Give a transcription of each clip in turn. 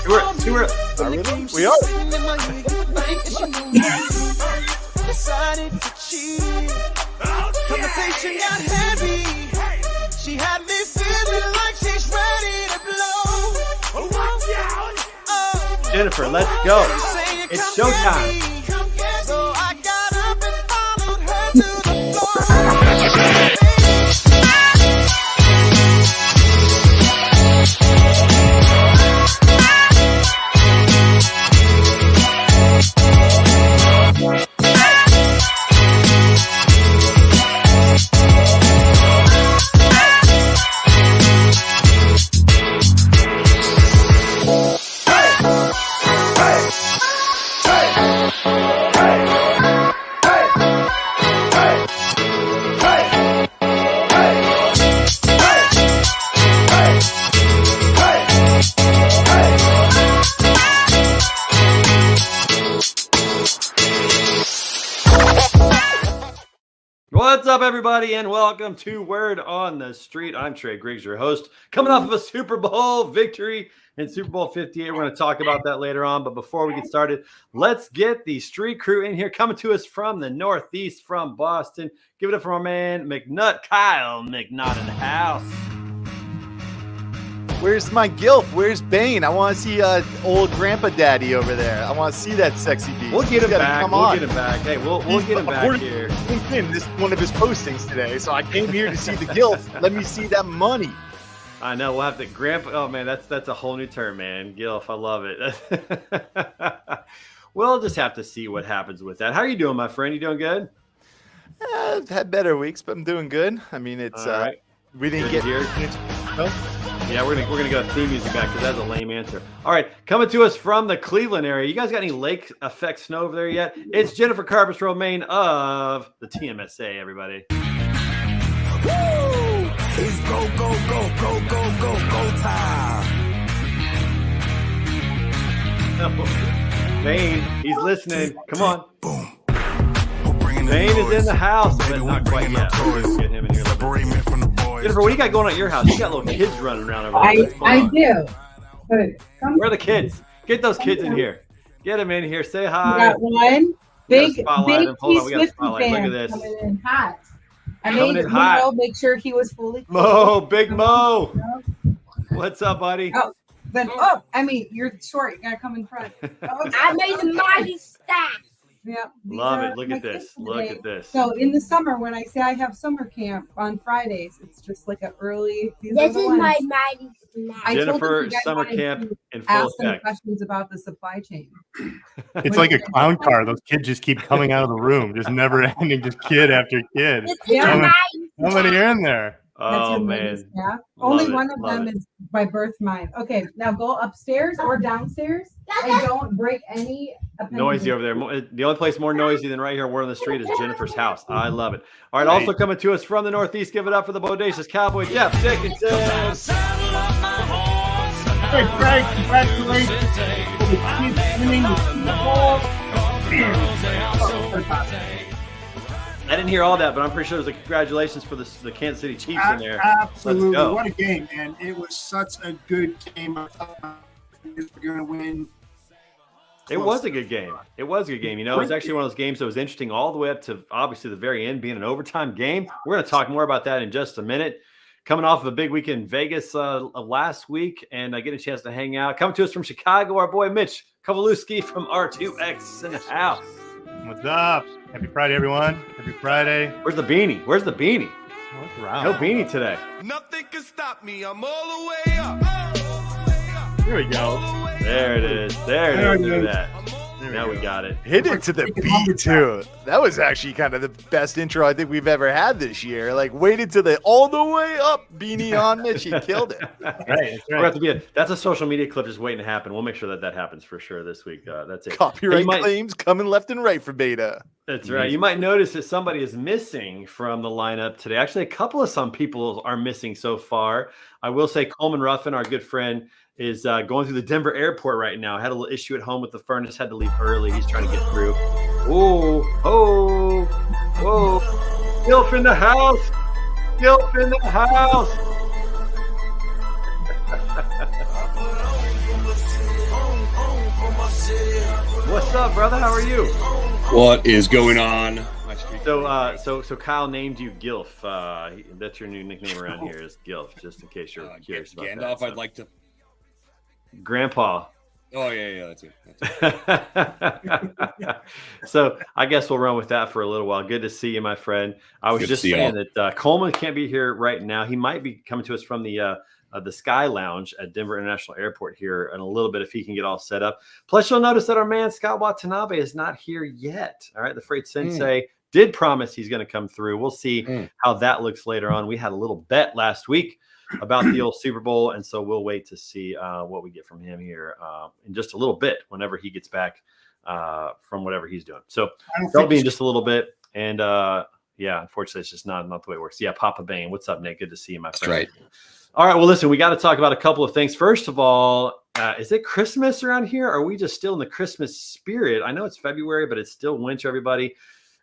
We're We are. Decided to cheat. Conversation got heavy. She had me feeling like she's ready to blow. Watch out. Jennifer, let's go. It's showtime. So I got up and followed her to the floor. What's up, everybody, and welcome to Word on the Street. I'm Trey Griggs, your host, coming off of a Super Bowl victory in Super Bowl 58. We're going to talk about that later on, but before we get started, let's get the street crew in here, coming to us from the Northeast, from Boston. Give it up for our man, McNutt, Kyle McNutt in the house. Where's my Gilf? Where's Bane? I want to see old Grandpa Daddy over there. I want to see that sexy beast. We'll get him back. We'll get him back. Hey, we'll get him back here. This is one of his postings today, so I came here to see the Gilf. Let me see that money. I know. We'll have to Grandpa. Oh man, that's a whole new term, man. Gilf, I love it. We'll just have to see what happens with that. How are you doing, my friend? You doing good? I've had better weeks, but I'm doing good. I mean, it's right. We didn't get here. Yeah, we're gonna go theme music back because that's a lame answer. All right, coming to us from the Cleveland area. You guys got any lake effect snow over there yet? It's Jennifer Carpus Romaine of the TMSA. Everybody. Woo! It's go time. Bane, he's listening. Come on. Boom. Bane is in the house. But not quite yet. We'll get him in here. Jennifer, what do you got going on at your house? You got little kids running around over there. I do. But where are the kids? Get those kids in here. Get them in here. Say hi. We got one big T-Swift fan Look at this. Coming in hot. I Coming made in hot. Mo make sure he was fully Mo, big Mo. What's up, buddy? Oh, then you're short. You gotta come in front. I made the mighty stack. Yeah, love it. Look at this. Look at this. So in the summer, when I say I have summer camp on Fridays, it's just like an early. This is my mighty snack. Jennifer, summer camp in full ask some effect. questions about the supply chain. It's like a clown car. Those kids just keep coming out of the room, just never ending, just kid after kid. This is my How many are in there? Oh man. Only one of them is by birth mine. Okay, now go upstairs or downstairs and don't break any appendages. Noisy over there. The only place more noisy than right here, Word on the Street, is Jennifer's house. I love it. All right, also coming to us from the Northeast, give it up for the bodacious cowboy, Jeff Dickinson. Hey, Greg, congratulations. I didn't hear all that, but I'm pretty sure there's a congratulations for the Kansas City Chiefs in there. Absolutely. Let's go. What a game, man. It was such a good game. I thought we were going to win. It was a good game. It was a good game. You know, it was actually one of those games that was interesting all the way up to obviously the very end being an overtime game. We're going to talk more about that in just a minute. Coming off of a big week in Vegas last week, and I get a chance to hang out. Coming to us from Chicago, our boy Mitch Kowalewski from R2X in the house. What's up? Happy Friday, everyone. Happy Friday. Where's the beanie? Where's the beanie? What's around? No beanie today. Nothing can stop me. I'm all the way up. Here we go. There it is. There it is. Look at that. Now we got it. Hit it to the beat too. That was actually kind of the best intro I think we've ever had this year. Like waited to the all the way up beanie on Mitch. He killed it. Right, We're about to be that's a social media clip just waiting to happen. We'll make sure that happens for sure this week. That's it. Copyright claims coming left and right for Beta. That's right. You might notice that somebody is missing from the lineup today. Actually, a couple of some people are missing so far. I will say Coleman Ruffin, our good friend, is going through the Denver airport right now. Had a little issue at home with the furnace, had to leave early. He's trying to get through. Whoa, whoa, whoa. Gilf in the house. Gilf in the house. What's up, brother? How are you? What is going on? So Kyle named you Gilf. That's your new nickname around here is Gilf, just in case you're curious about Gandalf, that. I'd like to. Grandpa. Oh yeah, that's it. So I guess we'll run with that for a little while. Good to see you, my friend. I was Good to just see saying y'all. that Coleman can't be here right now. He might be coming to us from the Sky Lounge at Denver International Airport here in a little bit if he can get all set up. Plus, you'll notice that our man Scott Watanabe is not here yet. All right, the Freight Sensei did promise he's going to come through. We'll see how that looks later on. We had a little bet last week about the old Super Bowl, and so we'll wait to see what we get from him here in just a little bit whenever he gets back from whatever he's doing. So that'll be in just a little bit. And yeah, unfortunately, it's just not the way it works. Yeah, Papa Bain, what's up, Nick? Good to see you, my friend. That's right. All right, well, listen, we got to talk about a couple of things. First of all, is it Christmas around here? Are we just still in the Christmas spirit? I know it's February, but it's still winter, everybody.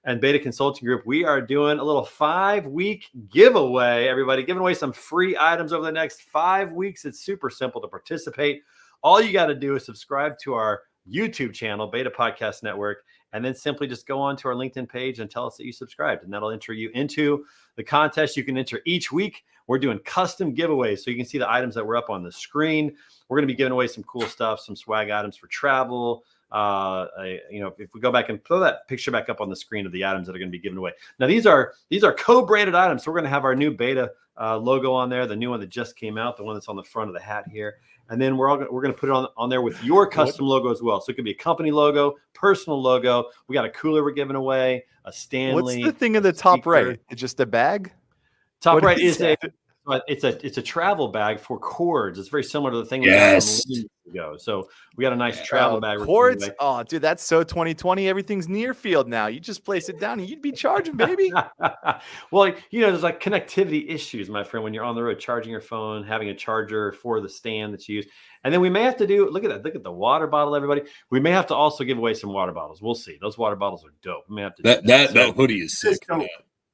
And Beta Consulting Group, we are doing a little 5-week giveaway, everybody, giving away some free items over the next 5 weeks. It's super simple to participate. All you got to do is subscribe to our YouTube channel, Beta Podcast Network, and then simply just go on to our LinkedIn page and tell us that you subscribed, and that'll enter you into the contest. You can enter each week. We're doing custom giveaways, so you can see the items that were up on the screen. We're going to be giving away some cool stuff, some swag items for travel. If we go back and throw that picture back up on the screen of the items that are going to be given away. Now, these are co-branded items. So we're going to have our new Beta logo on there, the new one that just came out, the one that's on the front of the hat here. And then we're going to put it on there with your custom logo as well. So it could be a company logo, personal logo. We got a cooler we're giving away, a Stanley. What's the thing in the top right? It's just a bag? Top What right is is that? it's a travel bag for cords. It's very similar to the thing Yes. we had ago. So we got a nice travel bag. we're Cords? giving away. Oh, dude, that's so 2020. Everything's near field now. You just place it down and you'd be charging, baby. Well, there's like connectivity issues, my friend, when you're on the road charging your phone, having a charger for the stand that you use. And then we may have to do, look at the water bottle, everybody. We may have to also give away some water bottles. We'll see. Those water bottles are dope. We may have to do That So, hoodie is sick.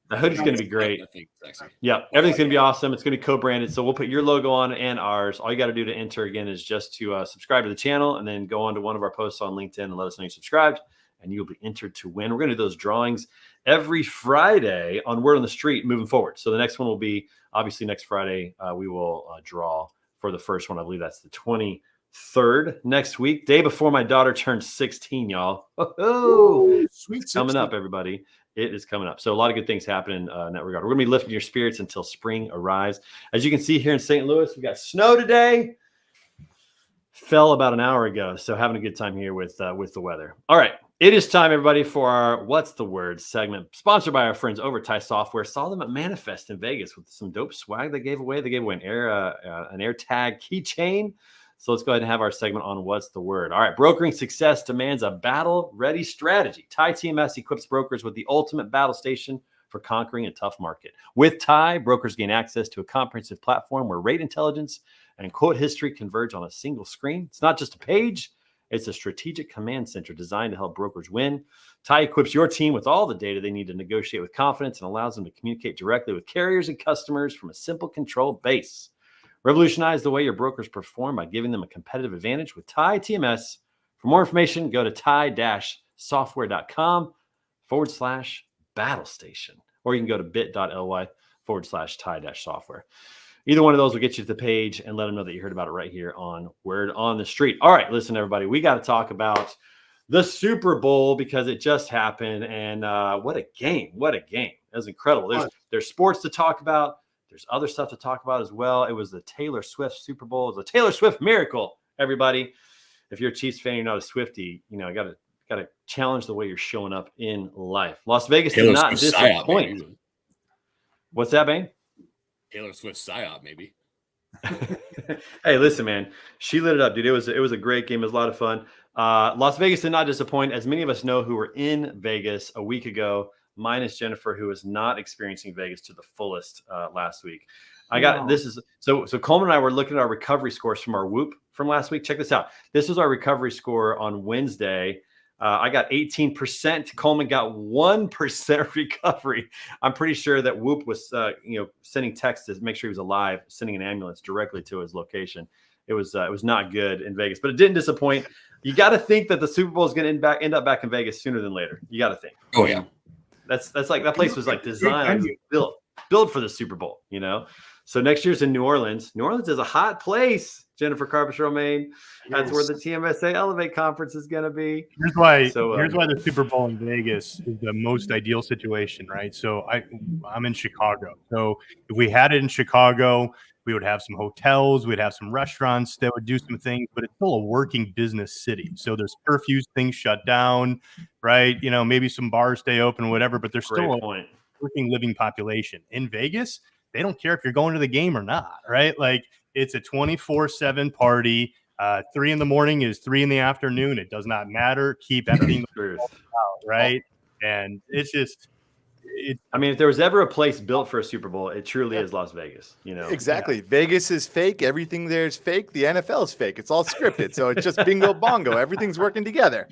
the hoodie's going to be great. I think it's sexy. Yeah, everything's going to be awesome. It's going to be co-branded. So we'll put your logo on and ours. All you got to do to enter, again, is just to subscribe to the channel and then go on to one of our posts on LinkedIn and let us know you subscribed, and you'll be entered to win. We're going to do those drawings every Friday on Word on the Street moving forward. So the next one will be, obviously, next Friday, we will draw for the first one. I believe that's the 23rd next week, day before my daughter turns 16, y'all. Oh, Sweet coming 16. up, everybody. It is coming up. So a lot of good things happening in that regard. We're going to be lifting your spirits until spring arrives. As you can see here in St. Louis, we got snow today. Fell about an hour ago. So having a good time here with the weather. All right. It is time, everybody, for our What's the Word segment, sponsored by our friends over at Ty Software. Saw them at Manifest in Vegas with some dope swag they gave away. They gave away an AirTag keychain. So let's go ahead and have our segment on What's the Word. All right. Brokering success demands a battle-ready strategy. Ty TMS equips brokers with the ultimate battle station for conquering a tough market. With Ty, brokers gain access to a comprehensive platform where rate intelligence and quote history converge on a single screen. It's not just a page. It's a strategic command center designed to help brokers win. Ty equips your team with all the data they need to negotiate with confidence and allows them to communicate directly with carriers and customers from a simple control base. Revolutionize the way your brokers perform by giving them a competitive advantage with Ty TMS. For more information, go to ty-software.com/battle station, or you can go to bit.ly/ty-software. Either one of those will get you to the page and let them know that you heard about it right here on Word on the Street. All right, listen, everybody, we got to talk about the Super Bowl because it just happened, and what a game. What a game. It was incredible. There's sports to talk about. There's other stuff to talk about as well. It was the Taylor Swift Super Bowl. It was a Taylor Swift miracle, everybody. If you're a Chiefs fan, you're not a Swiftie, got to challenge the way you're showing up in life. Las Vegas did not disappoint. What's that, Bane? Taylor Swift psyop, maybe. Hey, listen, man. She lit it up, dude. It was a great game. It was a lot of fun. Las Vegas did not disappoint. As many of us know who were in Vegas a week ago, minus Jennifer, who was not experiencing Vegas to the fullest last week. So Coleman and I were looking at our recovery scores from our Whoop from last week. Check this out. This was our recovery score on Wednesday. I got 18%. Coleman got 1% recovery. I'm pretty sure that Whoop was, sending texts to make sure he was alive, sending an ambulance directly to his location. it was not good in Vegas, but it didn't disappoint. You got to think that the Super Bowl is going to end up back in Vegas sooner than later. You got to think. Oh yeah. That's like that place was like designed, built for the Super Bowl, you know. So next year's in New Orleans. New Orleans is a hot place. Jennifer Carpenter Romaine. That's where the TMSA Elevate Conference is going to be. Here's why the Super Bowl in Vegas is the most ideal situation, right? So I'm in Chicago. So if we had it in Chicago, we would have some hotels, we'd have some restaurants that would do some things, but it's still a working business city. So there's curfews, things shut down, right? You know, maybe some bars stay open, whatever, but there's still a working, living population. In Vegas, they don't care if you're going to the game or not, right? Like it's a 24/7 party. 3 in the morning is 3 in the afternoon. It does not matter. Keep everything out, right? And it's just, I mean, if there was ever a place built for a Super Bowl, it truly is Las Vegas. You know, exactly. Yeah. Vegas is fake. Everything there is fake. The NFL is fake. It's all scripted. So it's just bingo bongo. Everything's working together.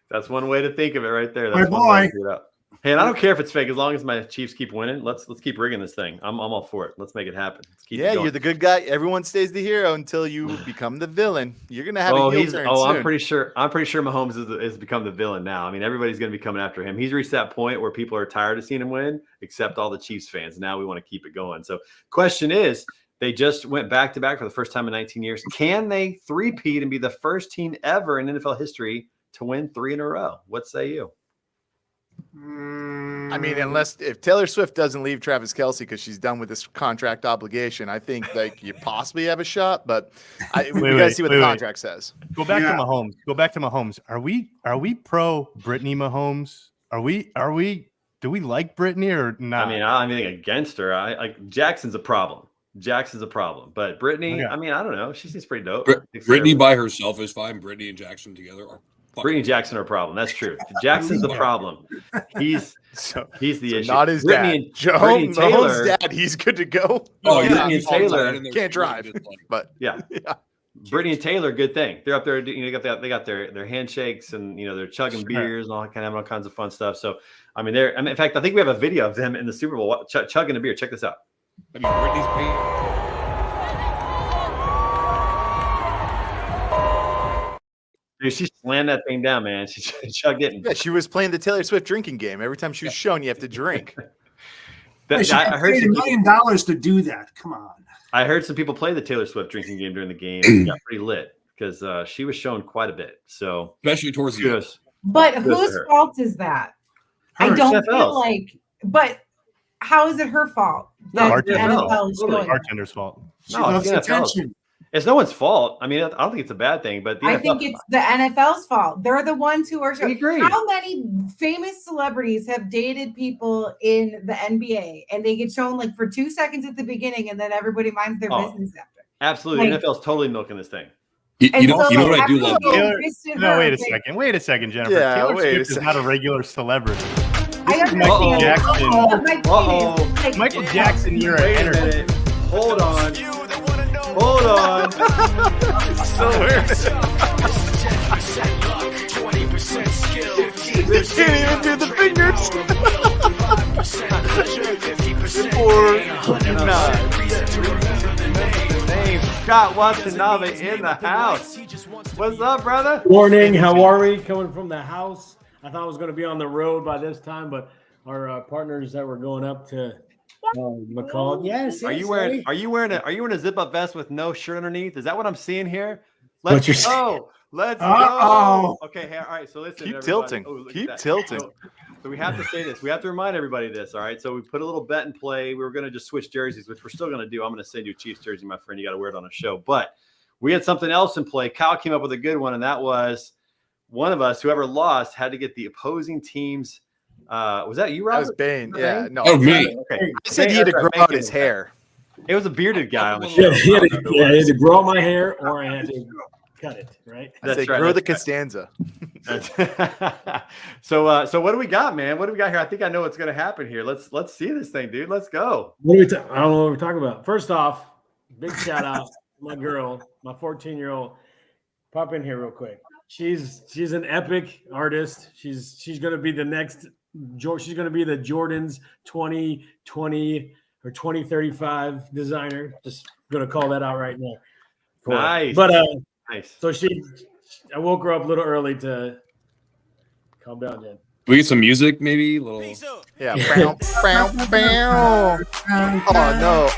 That's one way to think of it, right there. My That's one boy. way to do it up. Hey, and I don't care if it's fake as long as my Chiefs keep winning. Let's keep rigging this thing. I'm all for it. Let's make it happen. Let's keep it going. You're the good guy. Everyone stays the hero until you become the villain. You're gonna have a heel turn soon. I'm pretty sure Mahomes is become the villain now. I mean, everybody's gonna be coming after him. He's reached that point where people are tired of seeing him win, except all the Chiefs fans. Now we want to keep it going. So, question is, they just went back to back for the first time in 19 years. Can they three-peat and be the first team ever in NFL history to win 3 in a row? What say you? I mean, if Taylor Swift doesn't leave Travis Kelce because she's done with this contract obligation, I think like you possibly have a shot. But we got to see what the contract says. Go back to Mahomes. Are we pro Brittany Mahomes? Are we? Do we like Brittany or not? I mean, I'm anything against her. I like Jackson's a problem. But Brittany, I mean, I don't know. She seems pretty dope. Brittany by herself is fine. Brittany and Jackson together are. Brittany and Jackson are a problem. That's true. Jackson's the problem. He's the issue. Not his Brittany dad. Brittany and Taylor, dad. He's good to go. Oh, Brittany and Taylor can't drive. But yeah. Brittany and Taylor, good thing. They're up there. You know, they got their handshakes and they're chugging beers and all kinds of fun stuff. So I mean, in fact, I think we have a video of them in the Super Bowl chugging a beer. Check this out. I mean, Brittany's paying. Dude, she slammed that thing down, man. She chugged it. Yeah, she was playing the Taylor Swift drinking game. Every time she was shown, you have to drink. I heard $1 million to do that. Come on. I heard some people play the Taylor Swift drinking game during the game. It got pretty lit because she was shown quite a bit. So especially towards the end. But whose fault is that? I don't feel like. But how is it her fault? No, bartender's fault. No, it's attention. It's no one's fault. I mean, I don't think it's a bad thing, but I think it's the NFL's fault. They're the ones who are showing. Agree. How many famous celebrities have dated people in the NBA and they get shown like for 2 seconds at the beginning and then everybody minds their business after? Absolutely. The NFL's totally milking this thing. You know what I do love? No, wait a second, Jennifer. Yeah, Taylor Swift is not a regular celebrity. This is Michael Jackson. Michael Jackson, you're an entertainer. Hold on. So weird. They can't even do the fingers. Scott Watanabe in the house. What's up, brother? Morning. How are we? Coming from the house. I thought I was going to be on the road by this time, but our partners that were going up to McCall. Yes. Are you wearing a zip up vest with no shirt underneath? Is that what I'm seeing here? Let's go. Okay. Hey, all right. So listen. Keep everybody. tilting. Keep tilting. So we have to say this. We have to remind everybody of this. All right. So we put a little bet in play. We were going to just switch jerseys, which we're still going to do. I'm going to send you a Chiefs jersey, my friend. You got to wear it on a show. But we had something else in play. Kyle came up with a good one, and that was one of us, whoever lost, had to get the opposing team's. Was that you, Robert? That was Bane. Yeah, no. Oh, me. Okay. I said he had to grow out his hair. It was a bearded guy on the show. Yeah, I had to grow my hair or I had to cut it, right? I say grow the Costanza. So what do we got, man? What do we got here? I think I know what's going to happen here. Let's see this thing, dude. Let's go. I don't know what we're talking about. First off, big shout out to my girl, my 14-year-old. Pop in here real quick. She's an epic artist. She's going to be the next. She's going to be the Jordan's 2020 or 2035 designer. Just going to call that out right now. for it. Nice. But Nice. so I woke her up a little early to calm down, Jen. We get some music, maybe. A little. Yeah. Bow, bow, bow. Oh no.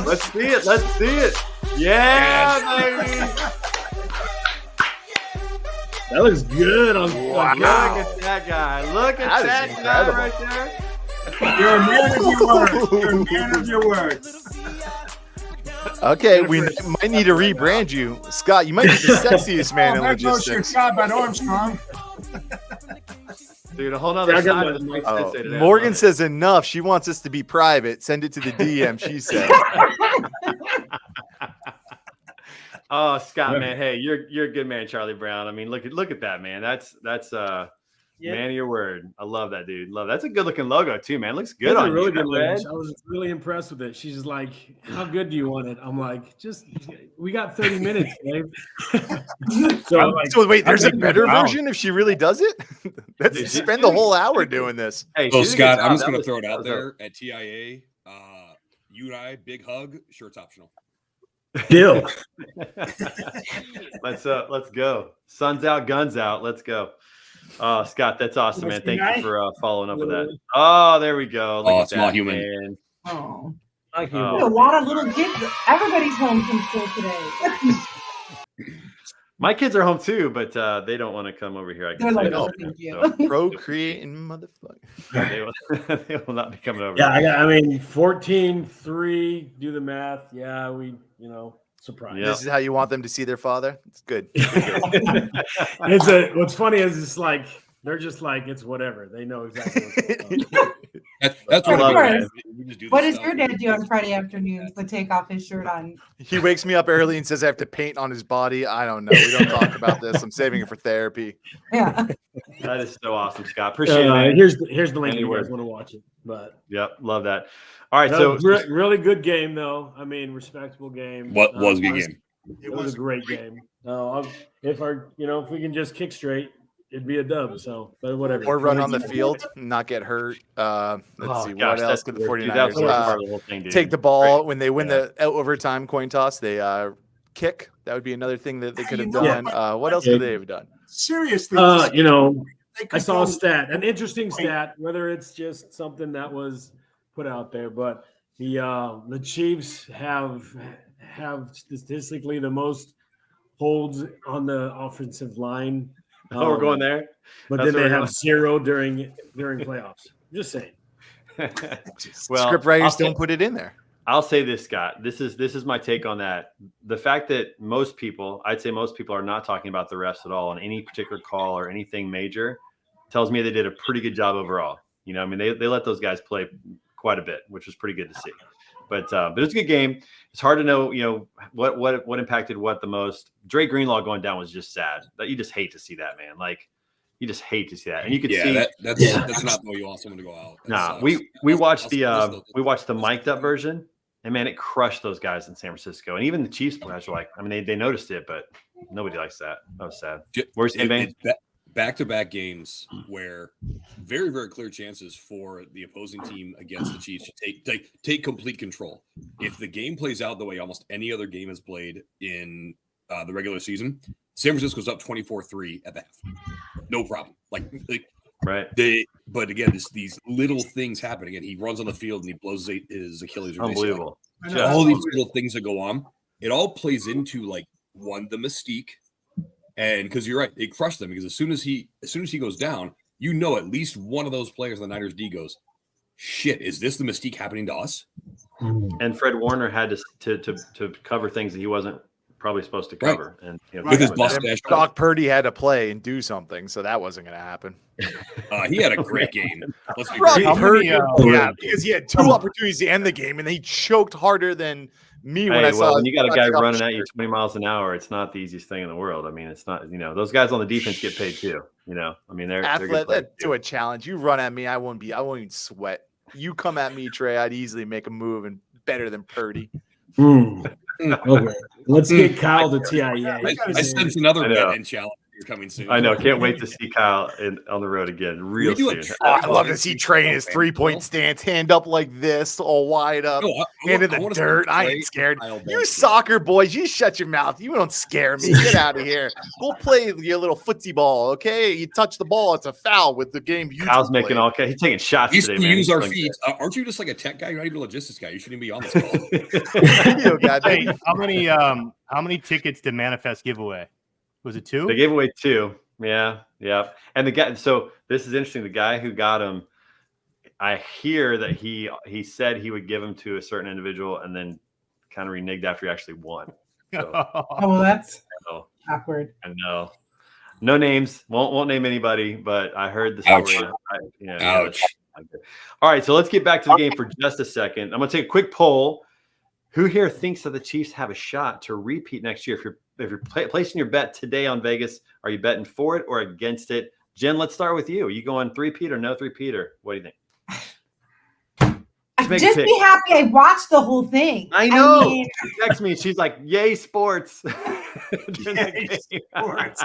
Let's see it. Let's see it. Yeah, baby. That looks good. Look at that guy. Look at that guy right there. You're a man of your words. You're a man of your words. Okay, we might need to rebrand you, Scott. You might be the sexiest man in That goes logistics. Scott by Armstrong. Dude, a whole nother I got side my- of the Mike Oh, Sensei today. I Morgan love it. says enough. She wants us to be private. Send it to the DM. She said. Oh, Scott, man, hey, you're a good man, Charlie Brown. I mean, look at that, man. That's man of your word. I love that, dude. Love that. That's a good looking logo too, man. Looks good That's on a really you. good Red. look. I was really impressed with it. She's like, "How good do you want it?" I'm like, "Just we got 30 minutes, babe." So I'm like, So wait, there's a I'm better wow. version if she really does it. Let's Dude, spend the whole hour doing this. Hey, So she did a good Scott, job. I'm just That gonna was- throw it that out was there at TIA. You and I, big hug, shirts optional. deal. Let's go. Sun's out, guns out. Let's go. Oh, Scott, that's awesome, man. Thank you for following up with that. Oh, there we go. Look at Small that, human. man. Oh. Like you. Oh. A lot of little kids. Everybody's home from school today. My kids are home too, but they don't want to come over here. I They're can say like, that "Oh, right now. thank you." So, Procreating motherfucker. they will not be coming over. Yeah, here. I mean, 14-3. Do the math. Yeah, we, surprise. Yeah. This is how you want them to see their father. It's good. What's funny is it's like they're just like it's whatever. They know exactly what's going on. That's I what love I it. do. We just do What this does your stuff. dad do on Friday afternoons but take off his shirt on? He wakes me up early and says I have to paint on his body. I don't know. We don't talk about this. I'm saving it for therapy. Yeah. That is so awesome, Scott. Appreciate it, man. Here's the link if you Anywhere. guys want to watch it. But Yep, love that. All right, no, so really good game though. I mean, respectable game. What was a good game? It was a great game. If we can just kick straight, it'd be a dub. So, but whatever. Or run on the field, not get hurt. Let's Oh, see. gosh, What else that's could the the worst, dude. That was 49ers the worst part of the whole thing, dude. take the ball Right. when they win the overtime coin toss? They kick. That would be another thing that they could have done. What else could they have done? Seriously. I could saw a go- stat, an interesting stat, whether it's just something that was put out there, but the Chiefs have statistically the most holds on the offensive line. Oh, we're going there. But That's then where they we're have zero during playoffs. Just saying. Well, Script writers I'll say- don't put it in there. I'll say this, Scott. This is my take on that. The fact that I'd say most people are not talking about the refs at all on any particular call or anything major tells me they did a pretty good job overall. I mean, they let those guys play quite a bit, which was pretty good to see. But it was a good game. It's hard to know, what impacted what the most. Dre Greenlaw going down was just sad. That you just hate to see that, man. Like you just hate to see that. And you could see that's not the way you want someone to go out. That nah, sucks. we watched I'll- we watched the mic'd up version, and man, it crushed those guys in San Francisco. And even the Chiefs players were like, I mean, they noticed it, but nobody likes that. That was sad. Where's It's back-to-back games where very, very clear chances for the opposing team against the Chiefs to take complete control. If the game plays out the way almost any other game is played in the regular season, San Francisco's up 24-3 at the half. No problem. Like right. But again, these little things happen. Again, he runs on the field and he blows his Achilles. Unbelievable. All these little things that go on, it all plays into the mystique. And because you're right, it crushed them because as soon as he goes down, at least one of those players on the Niners D goes, shit, is this the mystique happening to us? And Fred Warner had to cover things that he wasn't probably supposed to cover. Right. And with his mustache. Brock Purdy had to play and do something, so that wasn't going to happen. He had a great game. Let's be Brock real. Purdy, because he had two opportunities to end the game, and he choked harder than me when I saw. When you got a guy running at you 20 miles an hour, it's not the easiest thing in the world. I mean, it's not. Those guys on the defense get paid too. I mean, they're athlete good to a challenge. You run at me, I won't even sweat. You come at me, Trey, I'd easily make a move and better than Purdy. Okay, let's get Kyle to TIA. I sense another bet and challenge You're coming soon. I know. Can't wait to see Kyle on the road again real do soon. I love to see Trey in his 3-point stance, hand up like this, all wide up, hand in the dirt. I ain't scared. You soccer boys, you shut your mouth. You don't scare me. Get out of here. Go play your little footsie ball, okay? You touch the ball, it's a foul with the game. Kyle's making all okay. He's taking shots He's today, to man. use our feet. Aren't you just like a tech guy? You're not even a logistics guy. You shouldn't be on this call. Hey, how many tickets did Manifest give away? Was it 2? They gave away 2. Yeah. And the guy. So this is interesting. The guy who got him, I hear that he said he would give them to a certain individual, and then kind of reneged after he actually won. So, Oh, that's awkward. I know. No names. Won't name anybody, but I heard the story. Ouch. All right, so let's get back to the game for just a second. I'm going to take a quick poll. Who here thinks that the Chiefs have a shot to repeat next year? If you're placing your bet today on Vegas, are you betting for it or against it? Jen, let's start with you. Are you going 3-peat or no 3-peat, or what do you think? Just be happy I watched the whole thing. I know. She texts me. She's like, "Yay, sports!" Yay, sports.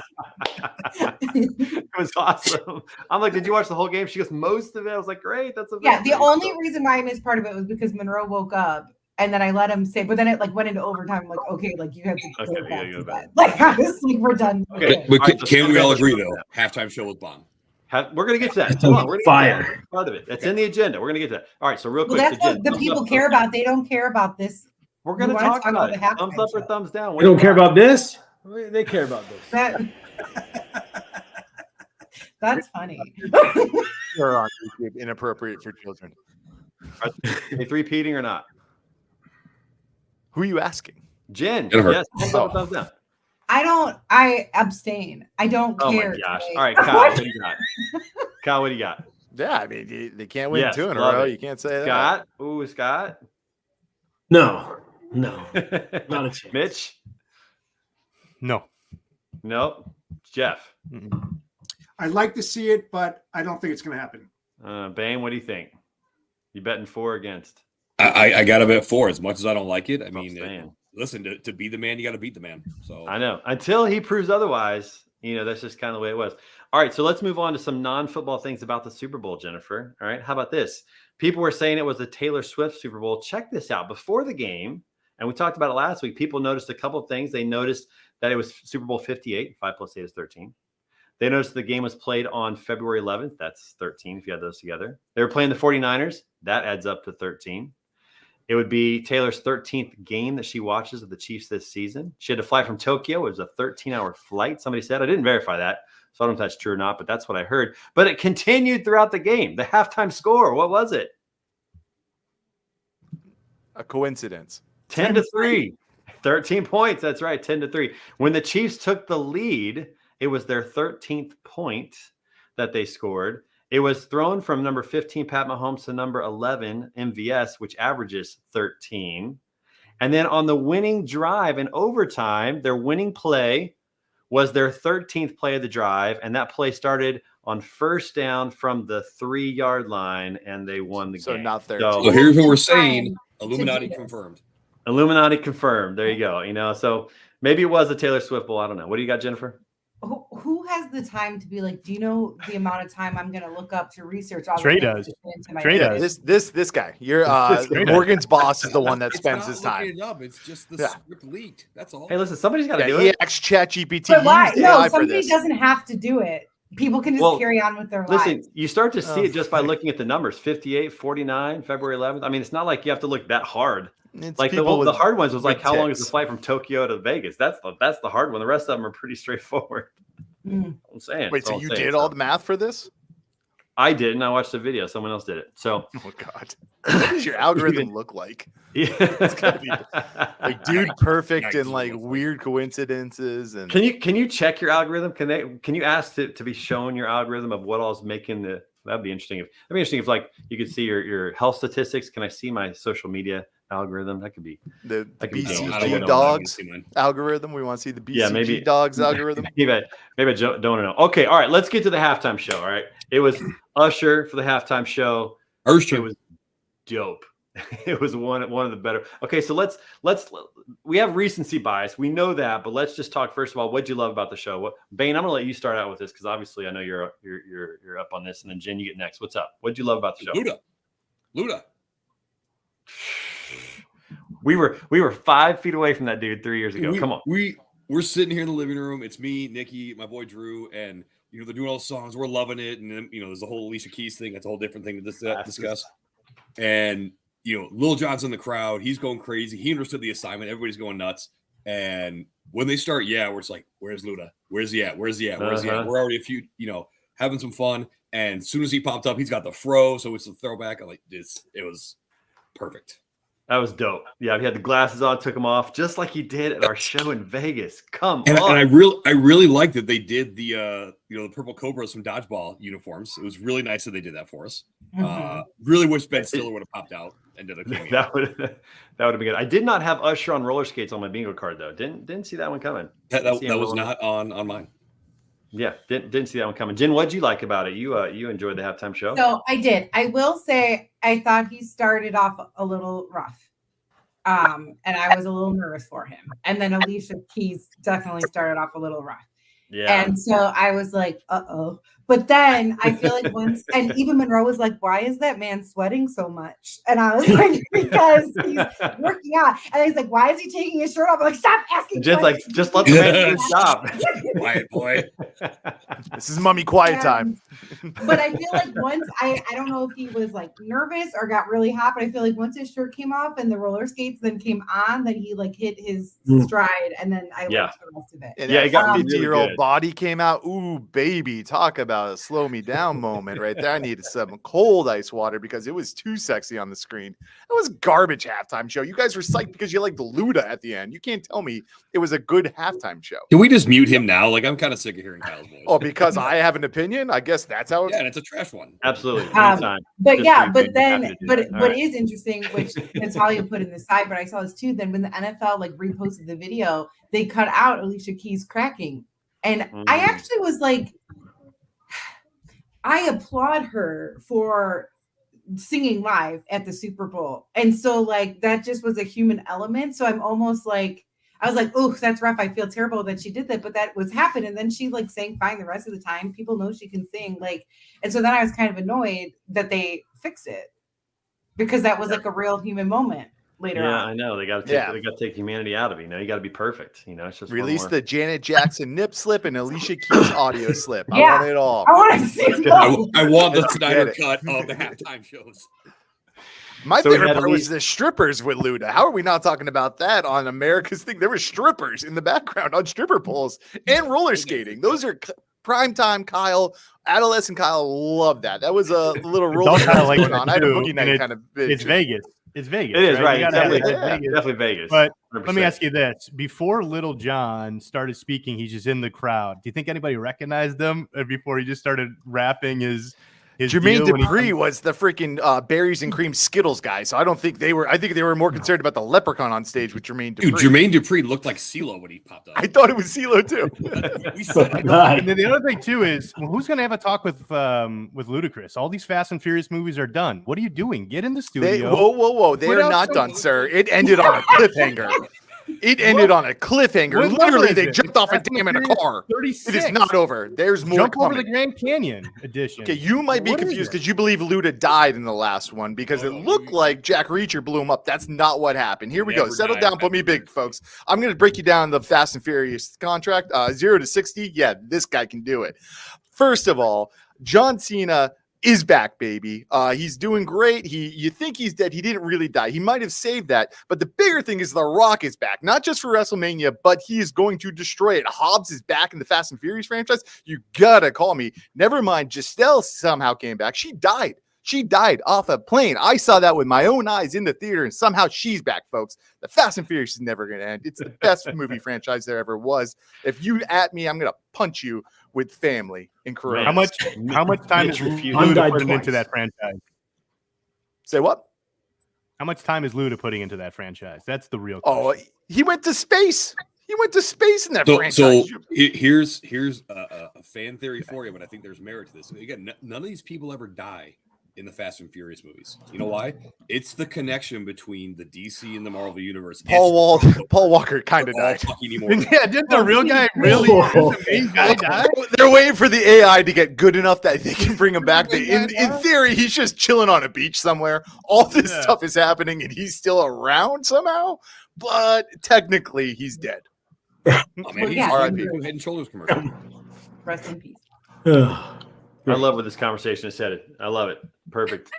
It was awesome. I'm like, "Did you watch the whole game?" She goes, "Most of it." I was like, "Great, that's a The only reason why I missed part of it was because Monroe woke up, and then I let him stay. But then it like went into overtime. I'm like, okay, like you have to go back to bed. Like honestly, we're done. Okay, but can we all agree though? Halftime show with Bond. We're going to get to that. Hold on, we're going to get to that. Part of it. That's in the agenda. We're going to get to that. All right, so real quick. Well, that's what the people care about. They don't care about this. We're going to talk about it. Thumbs up or thumbs down. They don't care about this? They care about this. That's funny. You're on YouTube, inappropriate for children. Are they 3-peating or not? Who are you asking? Jen. Jennifer. Yes. Thumbs down. I abstain. I don't care. Oh my gosh. All right, Kyle, what do you got? Kyle, what do you got? Yeah, I mean, they can't win 2 in a love row. it. You can't say Scott. Ooh, Scott. No, not a chance. Mitch. No. Nope. Jeff. I'd like to see it, but I don't think it's going to happen. Bane, what do you think? You betting for or against? I got to bet 4 as much as I don't like it. I mean, saying. listen, to be the man, you got to beat the man. So I know. Until he proves otherwise, that's just kind of the way it was. All right, so let's move on to some non-football things about the Super Bowl, Jennifer. All right, how about this? People were saying it was the Taylor Swift Super Bowl. Check this out. Before the game, and we talked about it last week, people noticed a couple of things. They noticed that it was Super Bowl 58. 5 + 8 is 13. They noticed the game was played on February 11th. That's 13 if you add those together. They were playing the 49ers. That adds up to 13. It would be Taylor's 13th game that she watches of the Chiefs this season. She had to fly from Tokyo. It was a 13-hour flight, somebody said. I didn't verify that, so I don't know if that's true or not, but that's what I heard. But it continued throughout the game. The halftime score, what was it? A coincidence. 10-3. 13 points. That's right, 10-3. When the Chiefs took the lead, it was their 13th point that they scored. It was thrown from number 15, Pat Mahomes, to number 11, MVS, which averages 13. And then on the winning drive in overtime, their winning play was their 13th play of the drive. And that play started on first down from the 3-yard line, and they won the game. So not 13. So here's what we're saying. Illuminati confirmed. Illuminati confirmed. There you go. So maybe it was a Taylor Swift Bowl. I don't know. What do you got, Jennifer? Who has the time to be like, do you know the amount of time I'm going to look up to research all Trey the does. Trey does. This guy. You're Morgan's boss is the one that spends his time. It's just the script leaked. That's all. Hey, listen, somebody's got to do He it. asks ChatGPT. But why? No, for somebody this. doesn't have to do it. People can just carry on with their Listen, lives. you start to see it just by looking at the numbers. 58, 49, February 11th. I mean, it's not like you have to look that hard. It's like people the with hard ones was like, how long is the tics. flight from Tokyo to Vegas? That's the hard one. The rest of them are pretty straightforward. I'm saying. Wait, so you did all the math for this? I didn't. I watched the video. Someone else did it. So, oh God, what does your algorithm look like? Yeah, it's gotta be like dude perfect and like weird coincidences. And can you check your algorithm? Can you ask to be shown your algorithm of what all's making the? That'd be interesting. If like you could see your health statistics. Can I see my social media algorithm? That could be the BCG dogs algorithm. We want to see the BCG dogs algorithm. maybe I don't know. Okay, all right. Let's get to the halftime show. All right, it was Usher for the halftime show. Usher. It was dope. It was one of the better. Okay, so let's we have recency bias. We know that, but let's just talk first of all. What'd you love about the show? Bane, I'm gonna let you start out with this because obviously I know you're up on this, and then Jen, you get next. What's up? What'd you love about the show? Luda. We were 5 feet away from that dude 3 years ago. Come on. We're sitting here in the living room. It's me, Nikki, my boy Drew, and they're doing all the songs. We're loving it, and then there's the whole Alicia Keys thing. That's a whole different thing to discuss. And Lil Jon's in the crowd. He's going crazy. He understood the assignment. Everybody's going nuts. And when they start, we're just like, "Where's Luda? Where's he at? Where's he at? Where's he at?" We're already having some fun. And as soon as he popped up, he's got the fro, so it's a throwback. I'm like, it was perfect. That was dope. Yeah, he had the glasses on, took them off, just like he did at our show in Vegas. Come on. And I really liked that they did the the purple Cobras from Dodgeball uniforms. It was really nice that they did that for us. Really wish Ben Stiller would have popped out and did a cameo. That would have been good. I did not have Usher on roller skates on my bingo card though. Didn't see that one coming. That was not on mine. Yeah, didn't see that one coming. Jen, what'd you like about it? You enjoyed the halftime show? So I did. I will say I thought he started off a little rough. And I was a little nervous for him. And then Alicia Keys definitely started off a little rough. Yeah. And so I was like, uh-oh. But then I feel like once, and even Monroe was like, why is that man sweating so much? And I was like, because he's working out. And he's like, why is he taking his shirt off? I'm like, stop asking. Just let the man stop. Quiet boy. This is mommy quiet time. But I feel like once, I don't know if he was like nervous or got really hot, but I feel like once his shirt came off and the roller skates then came on, that he like hit his stride. And then I liked the rest of it. And he got 50-year-old body came out. Ooh, baby, talk about a slow me down moment right there. I needed some cold ice water because it was too sexy on the screen. It was garbage halftime show. You guys were psyched because you liked the Luda at the end. You can't tell me it was a good halftime show. Can we just mute him now? Like, I'm kind of sick of hearing Kyle's voice. Oh, because I have an opinion? I guess that's how and it's a trash one. Absolutely. But it is interesting, which Natalia put in the side, but I saw this too. Then when the NFL like reposted the video, they cut out Alicia Keys cracking. And I actually was like, I applaud her for singing live at the Super Bowl. And so like that just was a human element. So I'm almost like, I was like, oh, that's rough. I feel terrible that she did that, but that was happened. And then she like sang fine the rest of the time. People know she can sing. Like, and so then I was kind of annoyed that they fixed it because that was like a real human moment later on. Yeah, I know. They got to take humanity out of it. You got to be perfect. It's just release the Janet Jackson nip slip and Alicia Keys audio slip. I want it all. I want to see I want the Snyder cut of the halftime shows. My favorite part was the strippers with Luda. How are we not talking about that on America's Thing? There were strippers in the background on stripper poles and roller skating. Those are primetime Kyle, adolescent Kyle loved that. That was a little roller going on. I had a boogie night kind of big. It's Vegas. It's Vegas. It is right. Definitely Vegas. But 100%. Let me ask you this: before Little John started speaking, he's just in the crowd. Do you think anybody recognized him before he just started rapping his Jermaine Dupri was the freaking berries and cream Skittles guy. So I don't think they were. I think they were more concerned about the leprechaun on stage with Jermaine Dupri. Dude, Jermaine Dupri looked like CeeLo when he popped up. I thought it was CeeLo too. And then the other thing too is, who's going to have a talk with Ludacris? All these Fast and Furious movies are done. What are you doing? Get in the studio. Whoa! They are not done, sir. It ended on a cliffhanger. It ended on a cliffhanger. Literally, they jumped off a dam in a car. 36. It is not over. There's more Jump coming. over the Grand Canyon edition. Okay, you might be confused because you believe Luda died in the last one because it looked like Jack Reacher blew him up. That's not what happened. Here we go. Settle down. Put me big, folks. I'm going to break you down the Fast and Furious contract. 0 to 60. Yeah, this guy can do it. First of all, John Cena is back, baby. He's doing great. You think he's dead. He didn't really die. He might have saved that. But the bigger thing is The Rock is back, not just for WrestleMania, but he is going to destroy it. Hobbs is back in the Fast and Furious franchise. You gotta call me. Never mind. Giselle somehow came back. She died. She died off a plane. I saw that with my own eyes in the theater, and somehow she's back, folks. The Fast and Furious is never going to end. It's the best movie franchise there ever was. If you at me, I'm going to punch you with family in Korea. How much time is Luda putting into that franchise? Say what? How much time is Luda putting into that franchise? That's the real question. Oh, he went to space. He went to space in that franchise. So here's a fan theory for you, but I think there's merit to this. Again, none of these people ever die in the Fast and Furious movies. You know why? It's the connection between the DC and the Marvel universe. Paul Walker kind of died. Yeah, did the real guy really? The main guy die? They're waiting for the AI to get good enough that they can bring him back. In theory, he's just chilling on a beach somewhere. All this stuff is happening, and he's still around somehow. But technically, he's dead. Oh, man, he's Head and Shoulders commercial. Rest in peace. I love where this conversation is headed. I love it. Perfect.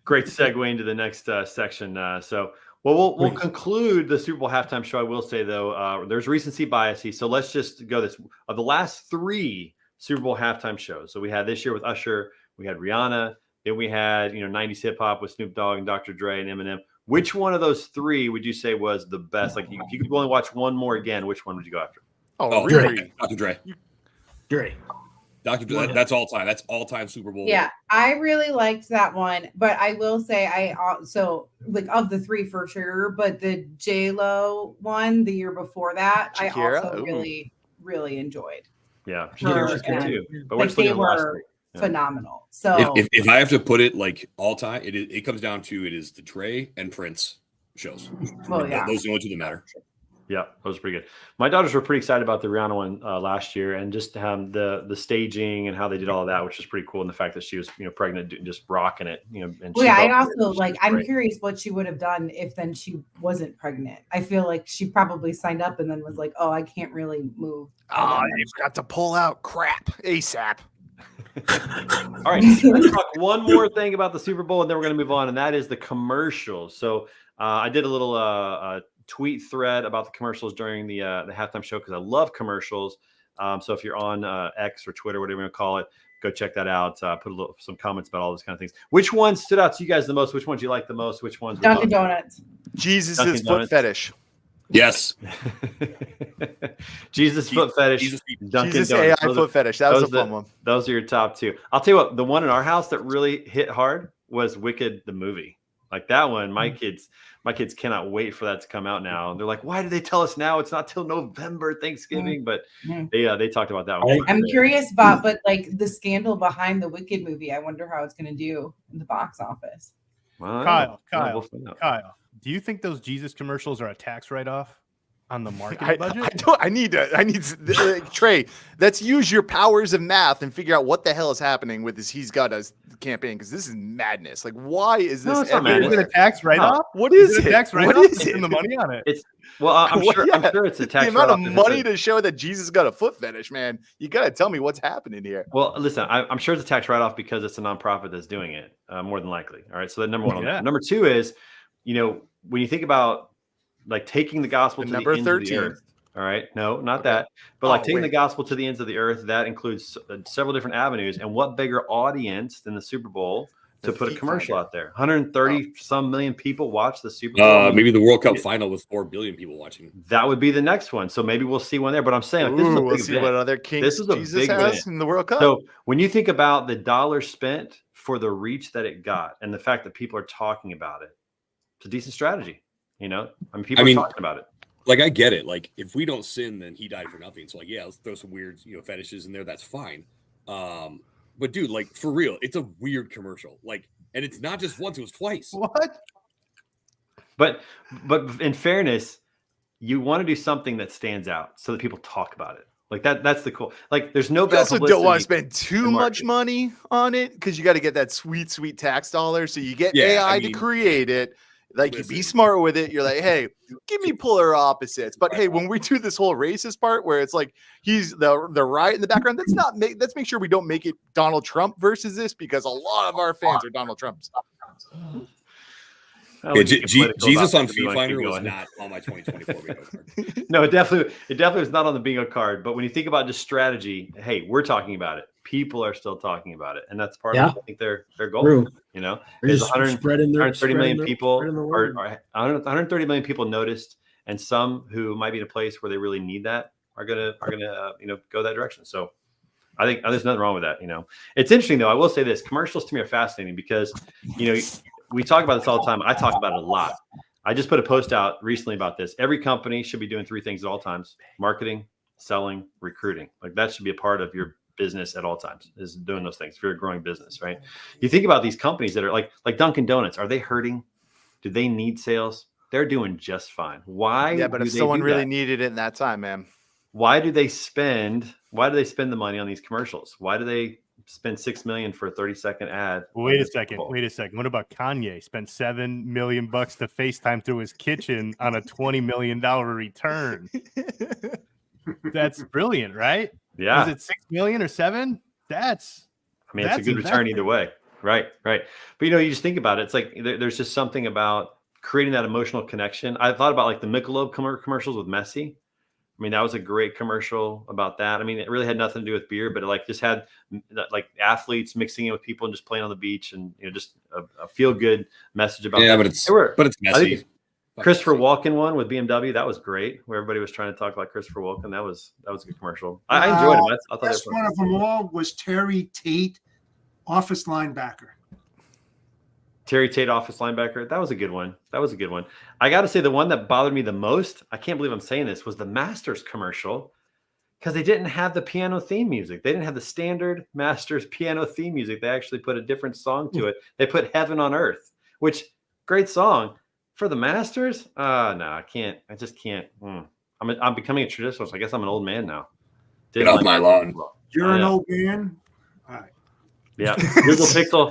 Great segue into the next section. We'll conclude the Super Bowl halftime show. I will say though, there's recency bias. So let's just go this of the last 3 Super Bowl halftime shows. So we had this year with Usher, we had Rihanna, then we had 90s hip hop with Snoop Dogg and Dr. Dre and Eminem. Which one of those 3 would you say was the best? Like if you could only watch one more again, which one would you go after? Dre. Dr. Dre. Dre. Dr. Dre, that's all time. That's all time Super Bowl. Yeah, I really liked that one, but I will say I also like of the 3 for sure. But the J-Lo one the year before that, Shakira? I also really enjoyed. Yeah, Shakira was good too. But like they were phenomenal. So if I have to put it like all time, it comes down to it is the Dre and Prince shows. Well, yeah. Those are the only 2 that matter. Yeah, that was pretty good. My daughters were pretty excited about the Rihanna one last year, and just the staging and how they did all of that, which is pretty cool. And the fact that she was pregnant, just rocking it. And I also I'm curious what she would have done if then she wasn't pregnant. I feel like she probably signed up and then was like, oh, I can't really move. You've got to pull out crap ASAP. All right, let's talk one more thing about the Super Bowl, and then we're going to move on, and that is the commercials. So I did a little tweet thread about the commercials during the halftime show because I love commercials. So if you're on X or Twitter, whatever you want to call it, go check that out. Put some comments about all those kind of things. Which ones stood out to you guys the most? Which ones you like the most? Which ones? Dunkin' Donuts. Jesus' foot fetish. Yes. Jesus foot fetish. Dunkin' Jesus Donuts. AI foot fetish. That was a fun one. Those are your top 2. I'll tell you what, the one in our house that really hit hard was Wicked the movie. Like that one, my kids cannot wait for that to come out now. They're like, why did they tell us now? It's not till November, Thanksgiving. But they talked about that one. I'm curious about, but like the scandal behind the Wicked movie. I wonder how it's going to do in the box office. Well, Kyle, do you think those Jesus commercials are a tax write-off on the marketing budget? I need Trey, let's use your powers of math and figure out what the hell is happening with this He's Got Us campaign, because this is madness. Like, why is this? Is it a tax write-off? What is it? Tax write-off? What is it? The money on it. I'm sure it's a tax. The amount of money to show that Jesus got a foot fetish, man. You got to tell me what's happening here. Well, listen, I'm sure it's a tax write-off because it's a nonprofit that's doing it, more than likely. All right, so that number one. On that. Number 2 is, when you think about like taking the gospel to the ends of the earth. All right, no, not that, but taking the gospel to the ends of the earth. That includes several different avenues. And what bigger audience than the Super Bowl to put a commercial out there? 130 some million people watch the Super Bowl. Maybe the World Cup final with 4 billion people watching. That would be the next one. So maybe we'll see one there. But I'm saying this is a big event. What other kings this is a Jesus big has event in the World Cup. So when you think about the dollars spent for the reach that it got and the fact that people are talking about it, it's a decent strategy. People are talking about it. Like, I get it. Like, if we don't sin, then he died for nothing. So, like, yeah, let's throw some weird, fetishes in there. That's fine. But, dude, like, for real, it's a weird commercial. Like, and it's not just once; it was twice. What? But in fairness, you want to do something that stands out so that people talk about it. Like that's the cool. Like, there's no. You also don't want to spend too much money on it because you got to get that sweet tax dollar. So you get AI to create it. Like, you be smart with it. You're like, hey, give me polar opposites. But hey, when we do this whole racist part where it's like he's the right in the background, let's make sure we don't make it Donald Trump versus this, because a lot of our fans are Donald Trumps. Jesus on Feet Finder was not on my 2024 bingo card. No, it definitely was not on the bingo card. But when you think about just strategy, hey, we're talking about it. People are still talking about it, and that's part of I think their goal. True. There's 130 million people, or 130 million people noticed, and some who might be in a place where they really need that are gonna go that direction. So I think there's nothing wrong with that. It's interesting though. I will say this: commercials to me are fascinating because we talk about this all the time. I talk about it a lot. I just put a post out recently about this. Every company should be doing 3 things at all times: marketing, selling, recruiting. Like, that should be a part of your business at all times, is doing those things. If you're a growing business, right? You think about these companies that are like Dunkin' Donuts. Are they hurting? Do they need sales? They're doing just fine. Why? Yeah, but if someone really needed it in that time, man. Why do they spend the money on these commercials? Why do they spend $6 million for a 30-second ad? Wait a second. What about Kanye? Spent $7 million to FaceTime through his kitchen on a $20 million return. That's brilliant, right? Yeah. Was it 6 million or 7? It's a good return either way. Right. But you just think about it. It's like there's just something about creating that emotional connection. I thought about like the Michelob commercials with Messi. I mean, that was a great commercial about that. I mean, it really had nothing to do with beer, but it like just had like athletes mixing in with people and just playing on the beach, and just a feel good message about. Yeah, that. but it's messy. Christopher Walken one with BMW, that was great. Where everybody was trying to talk about Christopher Walken, that was a good commercial. I enjoyed him. I thought best one of them all was Terry Tate, office linebacker. Terry Tate, office linebacker. That was a good one. I got to say, the one that bothered me the most, I can't believe I'm saying this, was the Masters commercial, because they didn't have the piano theme music. They didn't have the standard Masters piano theme music. They actually put a different song to it. They put Heaven on Earth, which great song for the Masters. No, I can't. I just can't. I'm becoming a traditionalist. I guess I'm an old man now. Get off my lawn. You're an old man. All right. Yeah, Google Pixel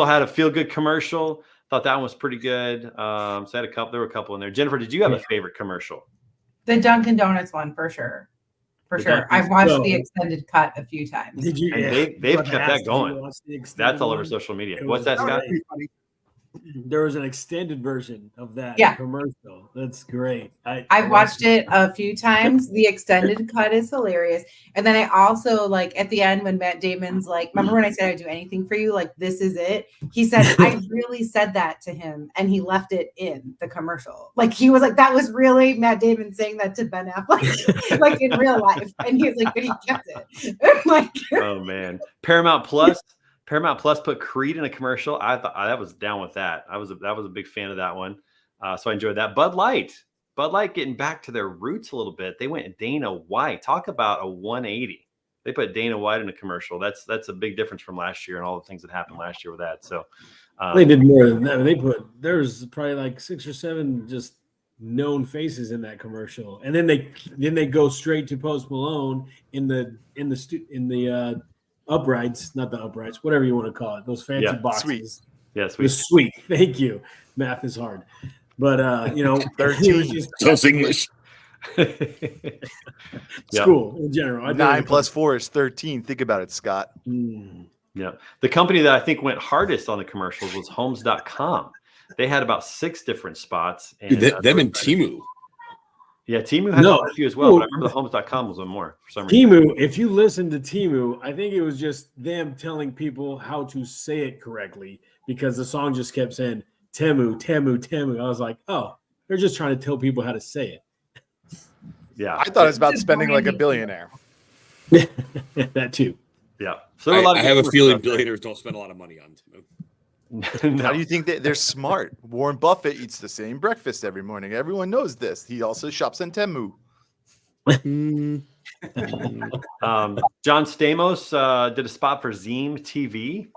had a feel good commercial. Thought that one was pretty good. So I had there were a couple in there. Jennifer, did you have a favorite commercial? The Dunkin' Donuts one, for sure. I've watched the extended cut a few times. Did you? And they've kept that going. That's all over social media. What's that, Scott? There was an extended version of that commercial. That's great. I've watched it a few times. The extended cut is hilarious. And then I also, like, at the end when Matt Damon's like, remember when I said I'd do anything for you? Like, this is it. He said, I really said that to him, and he left it in the commercial. Like, he was like, that was really Matt Damon saying that to Ben Affleck, like in real life. And he was like, but he kept it. Like, oh man. Paramount Plus put Creed in a commercial. I thought I was down with that. I was a big fan of that one. So I enjoyed that. Bud Light getting back to their roots a little bit. They went Dana White. Talk about a 180. They put Dana White in a commercial. That's a big difference from last year and all the things that happened last year with that. So they did more than that. There's probably like 6 or 7 just known faces in that commercial, and then they go straight to Post Malone in the uprights, not the uprights, whatever you want to call it, those fancy boxes. Sweet. Yeah, sweet. Sweet. Thank you. Math is hard, but 13. Just English. School in general. 9 plus 4 is 13. Think about it, Scott. Yeah. The company that I think went hardest on the commercials was Homes.com. They had about 6 different spots. And, them and Temu. Yeah, Temu had a few as well, but I remember the Homes.com was one more for some reason. Temu, if you listen to Temu, I think it was just them telling people how to say it correctly, because the song just kept saying Temu, Temu, Temu. I was like, oh, they're just trying to tell people how to say it. Yeah. I thought it was about spending like a billionaire. That too. Yeah. So I have a feeling billionaires don't spend a lot of money on Temu. No. How do you think they're smart? Warren Buffett eats the same breakfast every morning. Everyone knows this. He also shops on Temu. John Stamos did a spot for Zeem TV.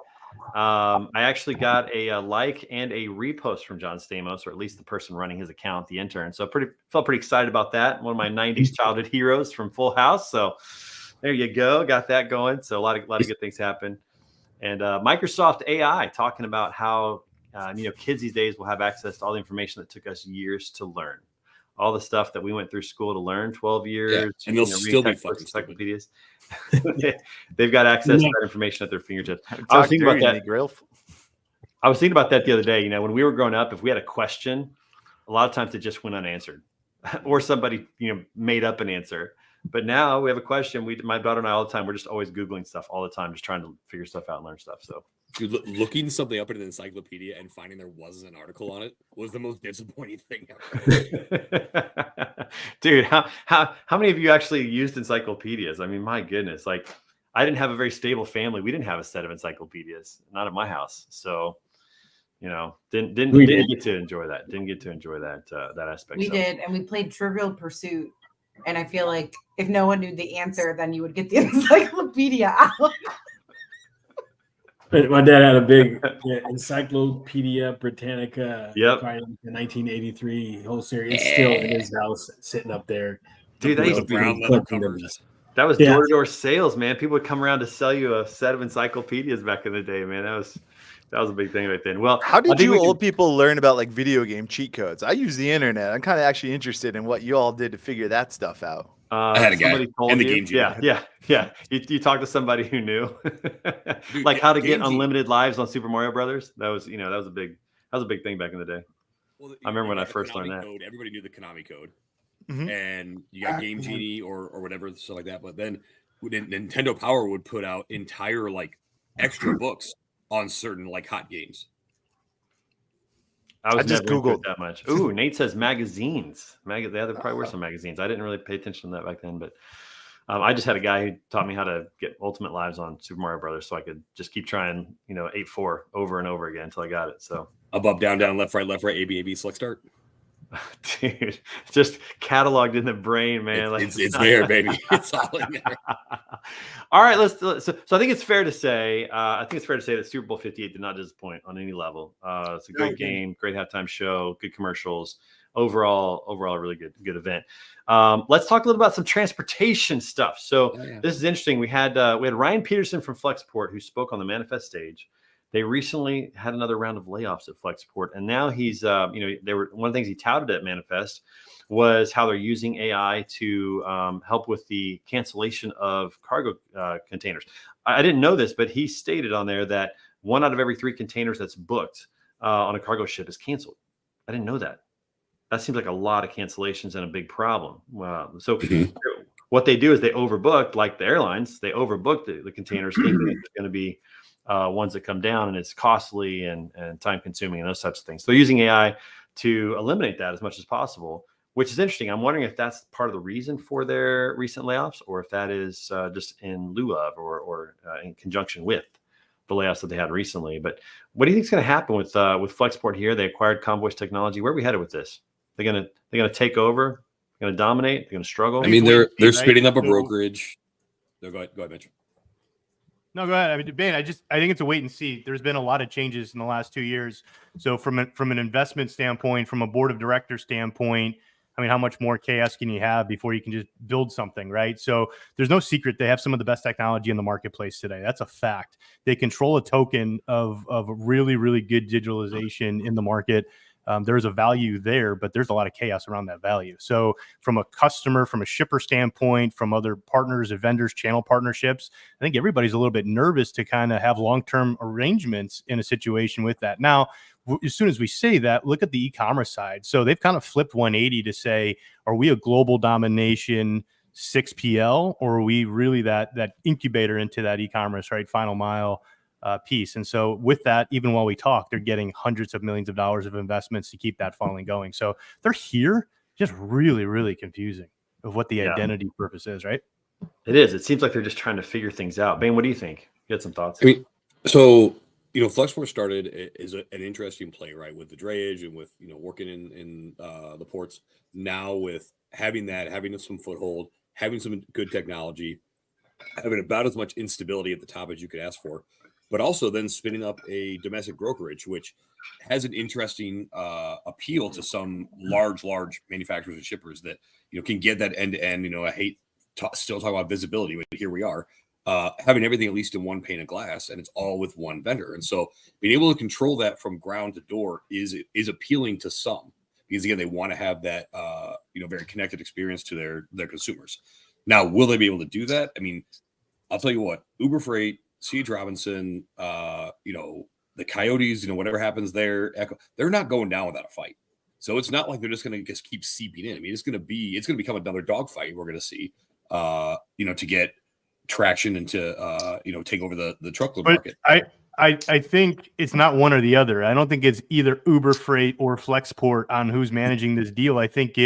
I actually got a like and a repost from John Stamos, or at least the person running his account, the intern. So felt pretty excited about that. One of my 90s childhood heroes from Full House. So there you go. Got that going. So a lot of good things happen. And Microsoft AI talking about how kids these days will have access to all the information that took us years to learn, all the stuff that we went through school to learn, 12 years, and they'll still be fucking encyclopedias. They've got access to that information at their fingertips. I was thinking about that the other day. When we were growing up, if we had a question, a lot of times it just went unanswered, or somebody made up an answer. But now we have a question. My daughter and I all the time, we're just always Googling stuff all the time, just trying to figure stuff out and learn stuff. So dude, looking something up in an encyclopedia and finding there wasn't an article on it was the most disappointing thing ever. Dude, how many of you actually used encyclopedias? I mean, my goodness, like I didn't have a very stable family. We didn't have a set of encyclopedias, not at my house. So, didn't get to enjoy that. Didn't get to enjoy that aspect. We did, and we played Trivial Pursuit And I feel like if no one knew the answer, then you would get the encyclopedia out. My dad had a big Encyclopedia Britannica. Yep. The 1983 whole series. It's still in his house, sitting up there. Dude, Those brown leather covers. That was door-to-door sales, man. People would come around to sell you a set of encyclopedias back in the day, man. That was a big thing right then. Well, how did you old people learn about like video game cheat codes? I use the internet. I'm kind of actually interested in what you all did to figure that stuff out. I had a guy in the game. Yeah. You talked to somebody who knew, like how to get unlimited lives on Super Mario Brothers. That was a big thing back in the day. Well, I remember when I first learned that. Everybody knew the Konami code. And you got Game Genie or whatever, stuff like that. But then Nintendo Power would put out entire like extra books on certain like hot games. I just Googled that much. Ooh, Nate says magazines. There probably were some magazines. I didn't really pay attention to that back then, but I just had a guy who taught me how to get ultimate lives on Super Mario Brothers, so I could just keep trying, 8-4 over and over again until I got it. So up, down, left, right, A, B, select, start. Dude, just cataloged in the brain, man. It's there, baby. It's all in there. All right, so I think it's fair to say, that Super Bowl 58 did not disappoint on any level. It's a great game, great halftime show, good commercials. Overall, a really good event. Let's talk a little about some transportation stuff. So This is interesting. We had Ryan Peterson from Flexport who spoke on the Manifest stage. They recently had another round of layoffs at Flexport, and now he's, one of the things he touted at Manifest was how they're using AI to help with the cancellation of cargo containers. I didn't know this, but he stated on there that 1 out of every 3 containers that's booked on a cargo ship is canceled. I didn't know that. That seems like a lot of cancellations and a big problem. So what they do is they overbook, like the airlines, they overbook the containers thinking that there's going to be ones that come down, and it's costly and time consuming and those types of things. So they're using AI to eliminate that as much as possible, which is interesting. I'm wondering if that's part of the reason for their recent layoffs, or if that is just in lieu of or in conjunction with the layoffs that they had recently. But what do you think is going to happen with Flexport here? They acquired Convoy's technology. Where are we headed with this? They're gonna take over. They're gonna dominate. They're gonna struggle. I mean, they're spinning up a brokerage. No, go ahead, Mitch. No, go ahead. I mean, Ben, I think it's a wait and see. There's been a lot of changes in the last 2 years. So from an investment standpoint, from a board of directors standpoint, I mean, how much more chaos can you have before you can just build something, right? So there's no secret they have some of the best technology in the marketplace today. That's a fact. They control a token of really, really good digitalization in the market. There's a value there, but there's a lot of chaos around that value. So from a customer, from a shipper standpoint, from other partners and vendors, channel partnerships, I think everybody's a little bit nervous to kind of have long-term arrangements in a situation with that. Now, as soon as we say that, look at the e-commerce side. So they've kind of flipped 180 to say, are we a global domination 6PL, or are we really that incubator into that e-commerce, right? Final mile piece. And so with that, even while we talk, they're getting hundreds of millions of dollars of investments to keep that funneling going. So they're here, just really, really confusing of what the identity purpose is, right? It is. It seems like they're just trying to figure things out. Bane, what do you think? You had some thoughts? I mean, so, Flexport started is an interesting play, right? With the drayage and with, working in the ports. Now with having some foothold, having some good technology, having about as much instability at the top as you could ask for, but also then spinning up a domestic brokerage, which has an interesting appeal to some large manufacturers and shippers that, can get that end to end. I hate still talking about visibility, but here we are, having everything at least in one pane of glass, and it's all with one vendor. And so being able to control that from ground to door is appealing to some, because again, they want to have that, very connected experience to their consumers. Now, will they be able to do that? I mean, I'll tell you what, Uber Freight, C.H. Robinson, the Coyotes, whatever happens there, Echo, they're not going down without a fight. So it's not like they're just going to just keep seeping in. I mean, it's going to become another dogfight we're going to see, to get traction and to, take over the truckload market. I think it's not one or the other. I don't think it's either Uber Freight or Flexport on who's managing this deal. I think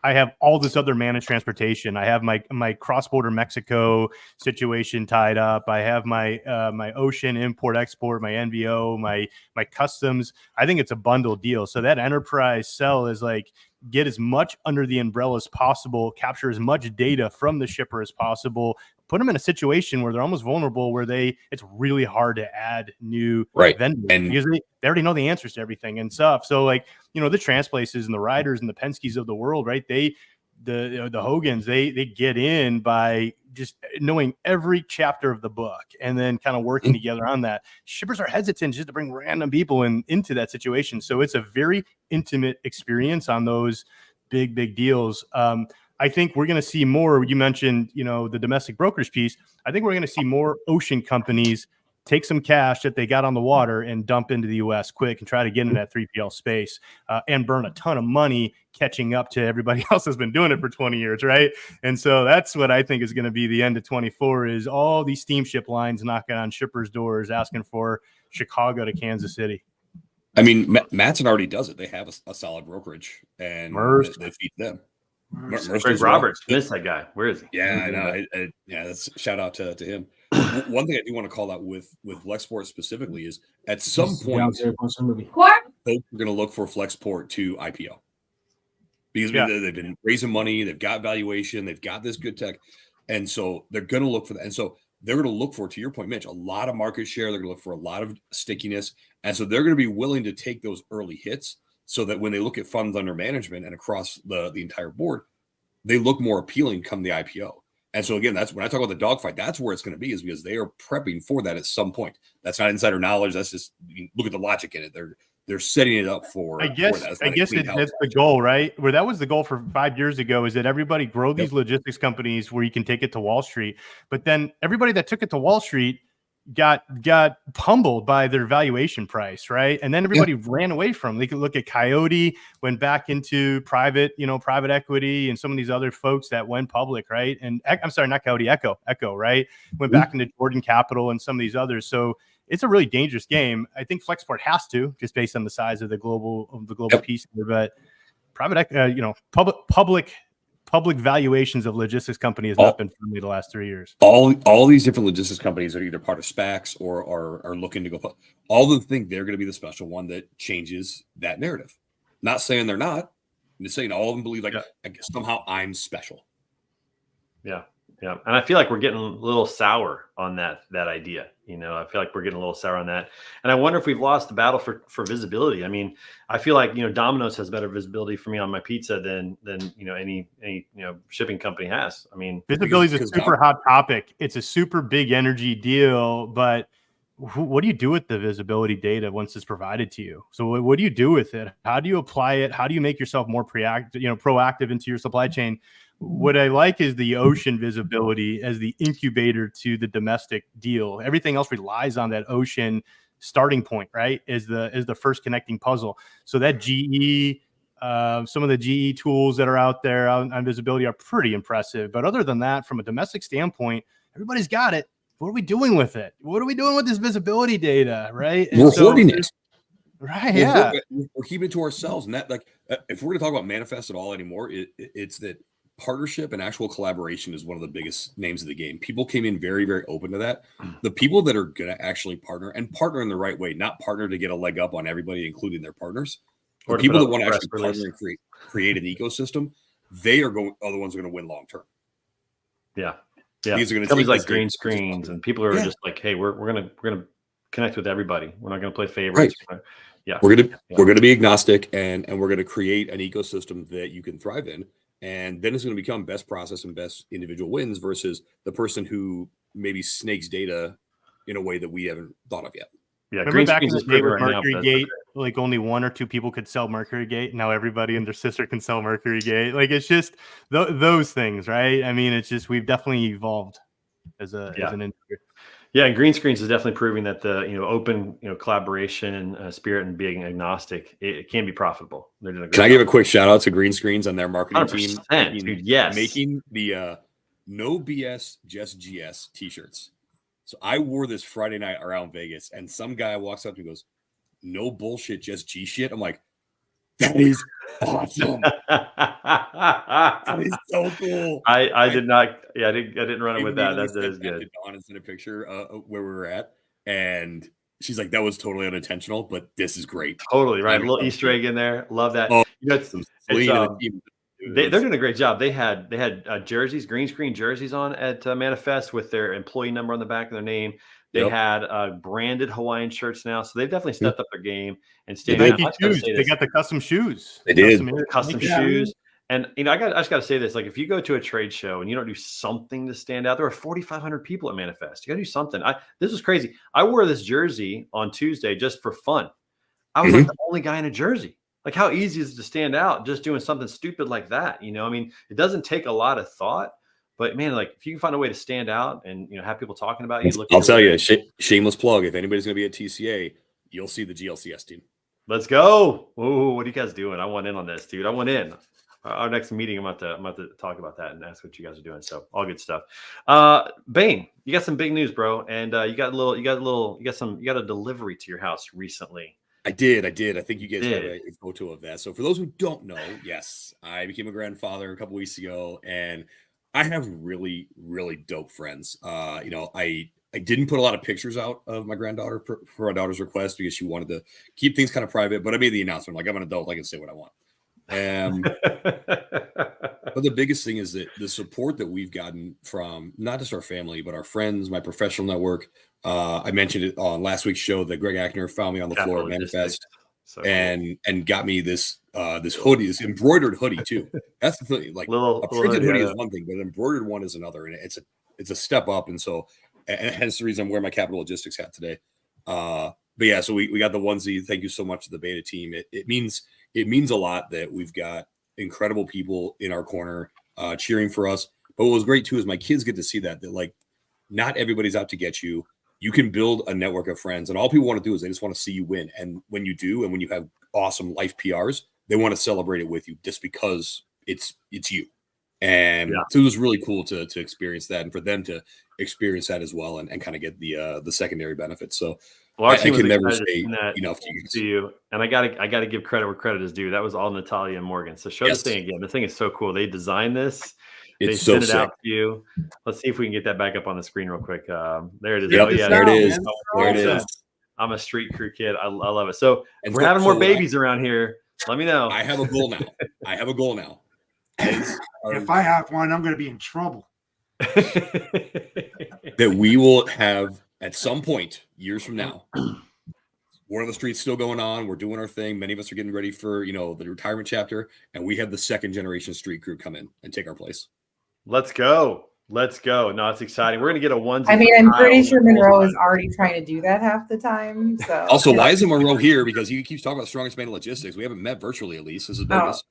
I have all this other managed transportation. I have my cross-border Mexico situation tied up. I have my my ocean import export, my NVO, my customs. I think it's a bundle deal. So that enterprise sell is like, get as much under the umbrella as possible, capture as much data from the shipper as possible, put them in a situation where they're almost vulnerable, where it's really hard to add new vendors because they already know the answers to everything and stuff. So like, the Transplaces and the Riders and the Penskes of the world, right? The Hogans, they get in by just knowing every chapter of the book and then kind of working together on that. Shippers are hesitant just to bring random people into that situation. So it's a very intimate experience on those big deals. I think we're going to see more. You mentioned, the domestic brokers piece. I think we're going to see more ocean companies take some cash that they got on the water and dump into the U.S. quick and try to get into that 3PL space and burn a ton of money catching up to everybody else that's been doing it for 20 years, right? And so that's what I think is going to be the end of 24 is all these steamship lines knocking on shippers' doors asking for Chicago to Kansas City. I mean, Matson already does it. They have a solid brokerage, and they feed them. Greg Roberts, miss that guy. Where is he? Yeah, I know. That's shout out to him. One thing I do want to call out with Flexport specifically is at some point folks are going to look for Flexport to IPO because they've been raising money, they've got valuation, they've got this good tech, and so they're going to look for that. And so they're going to look for, to your point, Mitch, a lot of market share. They're going to look for a lot of stickiness, and so they're going to be willing to take those early hits so that when they look at funds under management and across the entire board, they look more appealing come the IPO. And so again, that's when I talk about the dogfight, that's where it's going to be, is because they are prepping for that at some point. That's not insider knowledge. That's just, look at the logic in it. They're setting it up for. I guess that's the goal, right? Where that was the goal for 5 years ago, is that everybody grow these logistics companies where you can take it to Wall Street. But then everybody that took it to Wall Street got humbled by their valuation price, right? And then everybody ran away from them. They could look at Coyote, went back into private equity, and some of these other folks that went public, right? And I'm sorry, not Coyote, Echo, right? Went back into Jordan Capital and some of these others. So it's a really dangerous game. I think Flexport has to, just based on the size of the global piece here. But private, public valuations of logistics companies has not been friendly the last 3 years. All these different logistics companies are either part of SPACs or are looking to go. All of them think they're going to be the special one that changes that narrative. Not saying they're not. I'm just saying all of them believe somehow I'm special. Yeah. Yeah. And I feel like we're getting a little sour on that idea. I feel like we're getting a little sour on that. And I wonder if we've lost the battle for visibility. I mean, I feel like, Domino's has better visibility for me on my pizza than any shipping company has. I mean, visibility is a super hot topic. It's a super big energy deal, but what do you do with the visibility data once it's provided to you? So what do you do with it? How do you apply it? How do you make yourself more proactive into your supply chain? What I like is the ocean visibility as the incubator to the domestic deal. Everything else relies on that ocean starting point, right? Is the first connecting puzzle. So that GE, some of the GE tools that are out there on visibility are pretty impressive. But other than that, from a domestic standpoint, everybody's got it. What are we doing with it? What are we doing with this visibility data, right? We're hoarding it. Right. Yeah. We're keeping it to ourselves. And that, if we're going to talk about manifest at all anymore, it's that partnership and actual collaboration is one of the biggest names of the game. People came in very, very open to that. The people that are going to actually partner in the right way, not partner to get a leg up on everybody, including their partners. The people that want to actually partner and create an ecosystem, they are the ones who are going to win long term. Yeah. Yeah. These are going to be like green screens, and people are just like, hey, we're gonna connect with everybody. We're not going to play favorites. Right. We're going to be agnostic, and we're going to create an ecosystem that you can thrive in. And then it's going to become best process and best individual wins versus the person who maybe snakes data in a way that we haven't thought of yet. Yeah, remember back in the day with Mercury Gate, like only one or two people could sell Mercury Gate. Now everybody and their sister can sell Mercury Gate. Like it's just those things, right? I mean, it's just we've definitely evolved as an industry. Yeah, and green screens is definitely proving that the open collaboration and spirit and being agnostic, it can be profitable. Can I give a quick shout out to Green Screens and their marketing team? Dude, yes, making the no BS just GS t-shirts. So I wore this Friday night around Vegas, and some guy walks up and goes, "No bullshit, just G shit." I'm like, that is awesome. That is so cool. I did not. Yeah, I didn't run it with that. That is good. Don is in a picture where we were at, and she's like, that was totally unintentional, but this is great. Totally right. A little Easter egg in there. Love that. Oh, You know, it's, they're they're doing a great job. They had jerseys, green screen jerseys on at Manifest with their employee number on the back of their name. They had branded Hawaiian shirts now, so they've definitely stepped up their game and standing up. They got the custom shoes. They did custom shoes. And I just got to say this: like, if you go to a trade show and you don't do something to stand out, there are 4,500 people at Manifest. You got to do something. This was crazy. I wore this jersey on Tuesday just for fun. I was like the only guy in a jersey. Like, how easy is it to stand out just doing something stupid like that? You know, I mean, it doesn't take a lot of thought, but man, like, if you can find a way to stand out and, you know, have people talking about you. I'll tell you, shameless plug. If anybody's going to be at TCA, you'll see the GLCS team. Let's go. Ooh, what are you guys doing? I want in on this, dude. I want in. Our next meeting, I'm about to talk about that and ask what you guys are doing. So all good stuff. Bane, you got some big news, bro, and you got a delivery to your house recently. I did. I think you guys have a photo of that. So for those who don't know, yes, I became a grandfather a couple weeks ago, and I have really, really dope friends. You know, I didn't put a lot of pictures out of my granddaughter for my daughter's request because she wanted to keep things kind of private. But I made the announcement, like, I'm an adult, I can say what I want. But the biggest thing is that the support that we've gotten from not just our family, but our friends, my professional network. I mentioned it on last week's show that Greg Ackner found me on the floor at Manifest and got me this hoodie, this embroidered hoodie too. That's the thing. Like, a printed hoodie is one thing, but an embroidered one is another, and it's a step up. And so, and hence the reason I'm wearing my Capital Logistics hat today. But yeah, so we got the onesie. Thank you so much to the beta team. It means a lot that we've got incredible people in our corner cheering for us. But what was great too is my kids get to see that like, not everybody's out to get you. You can build a network of friends, and all people want to do is they just want to see you win. And when you do, and when you have awesome life PRs, they want to celebrate it with you just because it's you. And so it was really cool to experience that, and for them to experience that as well, and kind of get the secondary benefits. So well, I can never say enough to you. And I gotta give credit where credit is due. That was all Natalia and Morgan. So show this thing again. This thing is so cool. They designed this. They sent it out to you. Let's see if we can get that back up on the screen real quick. There it is. Yep, there it is. There it is. I'm a street crew kid. I love it. So if we're having more babies around here, let me know. I have a goal now. If I have one, I'm going to be in trouble. That we will have at some point, years from now, one of the streets still going on. We're doing our thing. Many of us are getting ready for, the retirement chapter, and we have the second generation street crew come in and take our place. Let's go. No, it's exciting. We're going to get a onesie. I mean, I'm pretty sure Monroe is already trying to do that half the time. So also, why isn't Monroe here? Because he keeps talking about strongest man in logistics. We haven't met virtually, at least. This is bonus.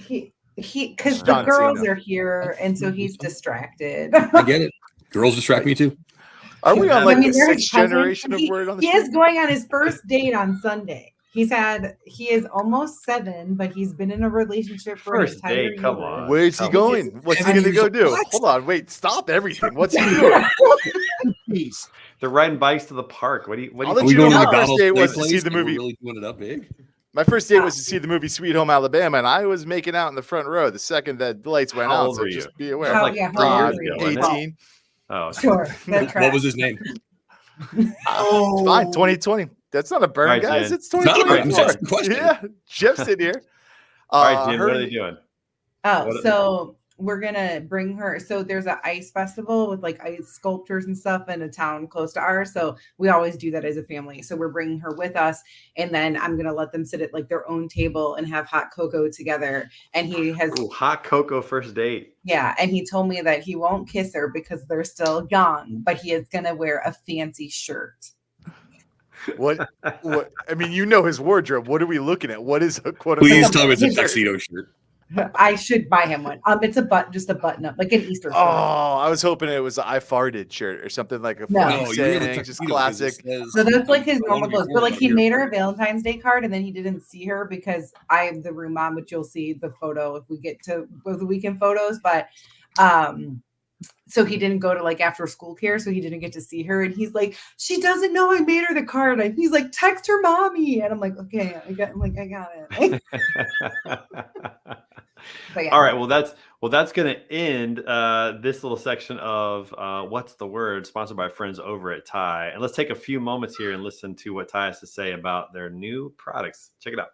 Because the girls are here, and so he's distracted. I get it. Girls distract me too. Are we on the sixth generation of word on the street? He is going on his first date on Sunday. He is almost 7, but he's been in a relationship for first date. Come on. Where's he going? What's he going to go do? Hold on. Wait. Stop everything. What's he doing? They're riding bikes to the park. What do you my first date was to see the movie. Really doing it up big. My first date was to see the movie Sweet Home Alabama, and I was making out in the front row the second that the lights went out. So just be aware. Like 3 years ago, 18. Oh, sure. What was his name? It's fine. 2020. That's not a burn, right, guys. Jen. It's 2020. Yeah, Jeff's in here. All right, Jim, what are they doing? So we're gonna bring her. So there's an ice festival with like ice sculptures and stuff in a town close to ours. So we always do that as a family. So we're bringing her with us, and then I'm gonna let them sit at like their own table and have hot cocoa together. And he has hot cocoa first date. Yeah, and he told me that he won't kiss her because they're still young, but he is gonna wear a fancy shirt. What? I mean, his wardrobe. What are we looking at? What is a quote? Please tell me it's a tuxedo shirt. I should buy him one. It's just a button up, like an Easter shirt. Oh, I was hoping it was an I farted shirt or something like a funny saying, just classic. So that's like his normal clothes. But like he made her a Valentine's Day card, and then he didn't see her because I have the room on, which you'll see the photo if we get to the weekend photos. But so he didn't go to like after school care, so he didn't get to see her. And he's like, she doesn't know I made her the card. And he's like, text her mommy. And I'm like, okay, I got it. All right. Well, Well, that's going to end this little section of What's the Word, sponsored by friends over at Ty. And let's take a few moments here and listen to what Ty has to say about their new products. Check it out.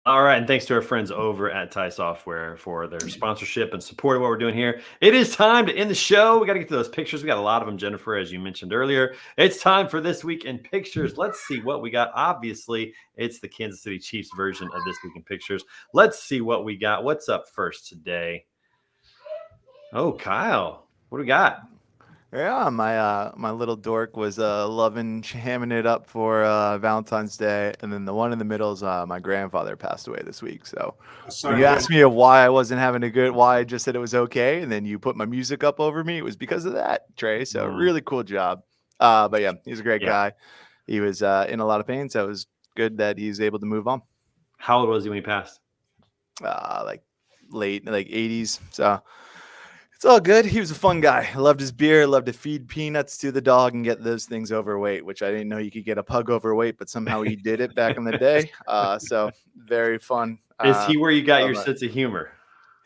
All right, and thanks to our friends over at Ty Software for their sponsorship and support of what we're doing here. It is time to end the show. We got to get to those pictures. We got a lot of them, Jennifer, as you mentioned earlier. It's time for This Week in Pictures. Let's see what we got. Obviously, it's the Kansas City Chiefs version of This Week in Pictures. Let's see what we got. What's up first today? Oh, Kyle, what do we got? Yeah, my little dork was hamming it up for Valentine's Day, and then the one in the middle is my grandfather passed away this week. So when you asked me why I wasn't having why I just said it was okay, and then you put my music up over me, it was because of that, Trey. So really cool job. But yeah, he's a great guy. He was in a lot of pain, so it was good that he's able to move on. How old was he when he passed? Like late 80s. So. It's all good. He was a fun guy. Loved his beer, loved to feed peanuts to the dog and get those things overweight, which I didn't know you could get a pug overweight, but somehow he did it back in the day. So very fun. Is he where you got your sense of humor?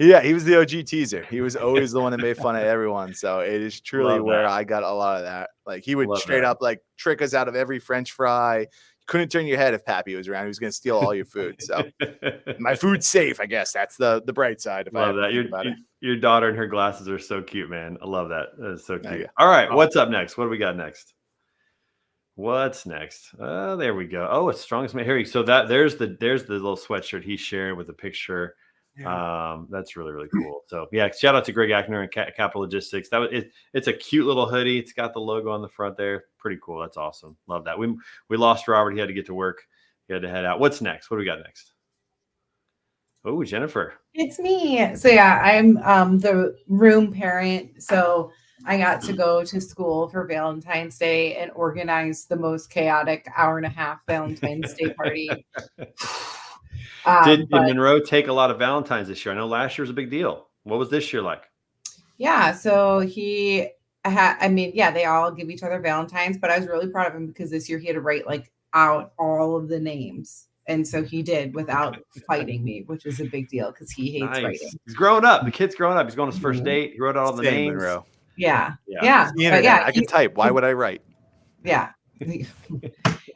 Yeah, he was the OG teaser. He was always the one that made fun of everyone. So it is truly where I got a lot of that. Like he would straight up like trick us out of every French fry. You couldn't turn your head if Pappy was around. He was going to steal all your food. So my food's safe, I guess. That's the bright side. If love I that. Your daughter and her glasses are so cute, man. I love that. That's so cute. Yeah. All right, what's up next? What do we got next? What's next? There we go. Oh, it's strongest man. Here, so there's the little sweatshirt he shared with a picture. Yeah. That's really, really cool. So yeah, shout out to Greg Ackner and Capital Logistics. That was it. It's a cute little hoodie. It's got the logo on the front there. Pretty cool. That's awesome. Love that. We lost Robert. He had to get to work. He had to head out. What's next? What do we got next? Oh, Jennifer. It's me. So yeah, I'm the room parent. So I got to go to school for Valentine's Day and organize the most chaotic hour and a half Valentine's Day party. Did Monroe take a lot of Valentines this year? I know last year was a big deal. What was this year like? Yeah, so they all give each other Valentines, but I was really proud of him because this year he had to write out all of the names. And so he did without fighting me, which is a big deal because he hates writing. He's growing up. The kid's growing up. He's going on his first date. He wrote out all the names. Monroe. Yeah. I can type. Why would I write? Yeah.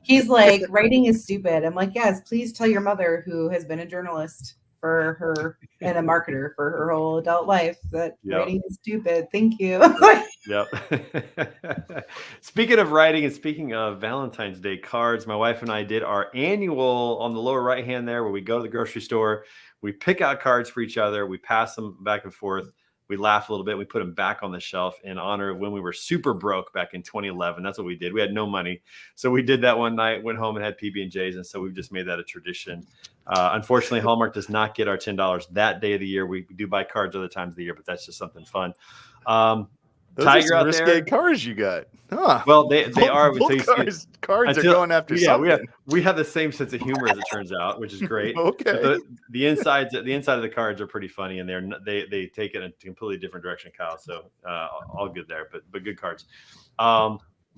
He's like, writing is stupid. I'm like, yes, please tell your mother, who has been a journalist for her and a marketer for her whole adult life, that writing is stupid. Thank you. Yep. Speaking of writing and speaking of Valentine's Day cards, my wife and I did our annual on the lower right hand there where we go to the grocery store. We pick out cards for each other. We pass them back and forth. We laugh a little bit. We put them back on the shelf in honor of when we were super broke back in 2011. That's what we did. We had no money. So we did that one night, went home and had PB&Js. And so we've just made that a tradition. Unfortunately, Hallmark does not get our $10 that day of the year. We do buy cards other times of the year, but that's just something fun. Those Tiger are some out risque there. Cars you got. Huh. Well, they are. Cards are going after something. We have the same sense of humor as it turns out, which is great. Okay. The inside of the cards are pretty funny, and they take it in a completely different direction, Kyle. So all good there, but good cards.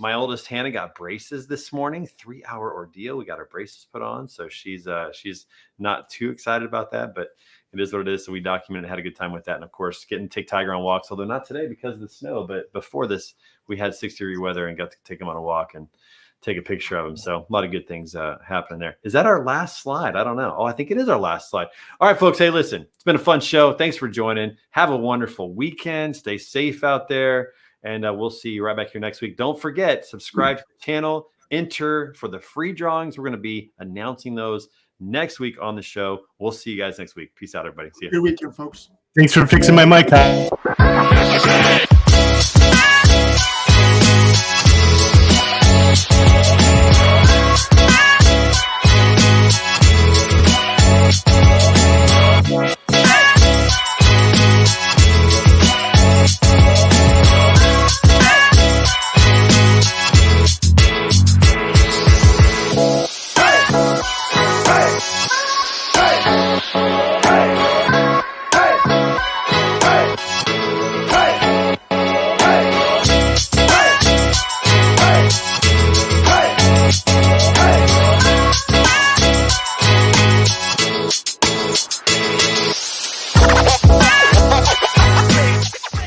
My oldest Hannah got braces this morning. 3-hour ordeal. We got her braces put on, so she's not too excited about that, but it is what it is. So we documented, had a good time with that. And of course, take Tiger on walks, although not today because of the snow. But before this, we had 60-degree weather and got to take him on a walk and take a picture of him. So a lot of good things happening there. Is that our last slide? I don't know. Oh, I think it is our last slide. All right, folks. Hey, listen, it's been a fun show. Thanks for joining. Have a wonderful weekend. Stay safe out there. And we'll see you right back here next week. Don't forget, subscribe to the channel. Enter for the free drawings. We're going to be announcing those next week on the show. We'll see you guys next week. Peace out, everybody. See you. Good weekend, folks. Thanks for fixing my mic.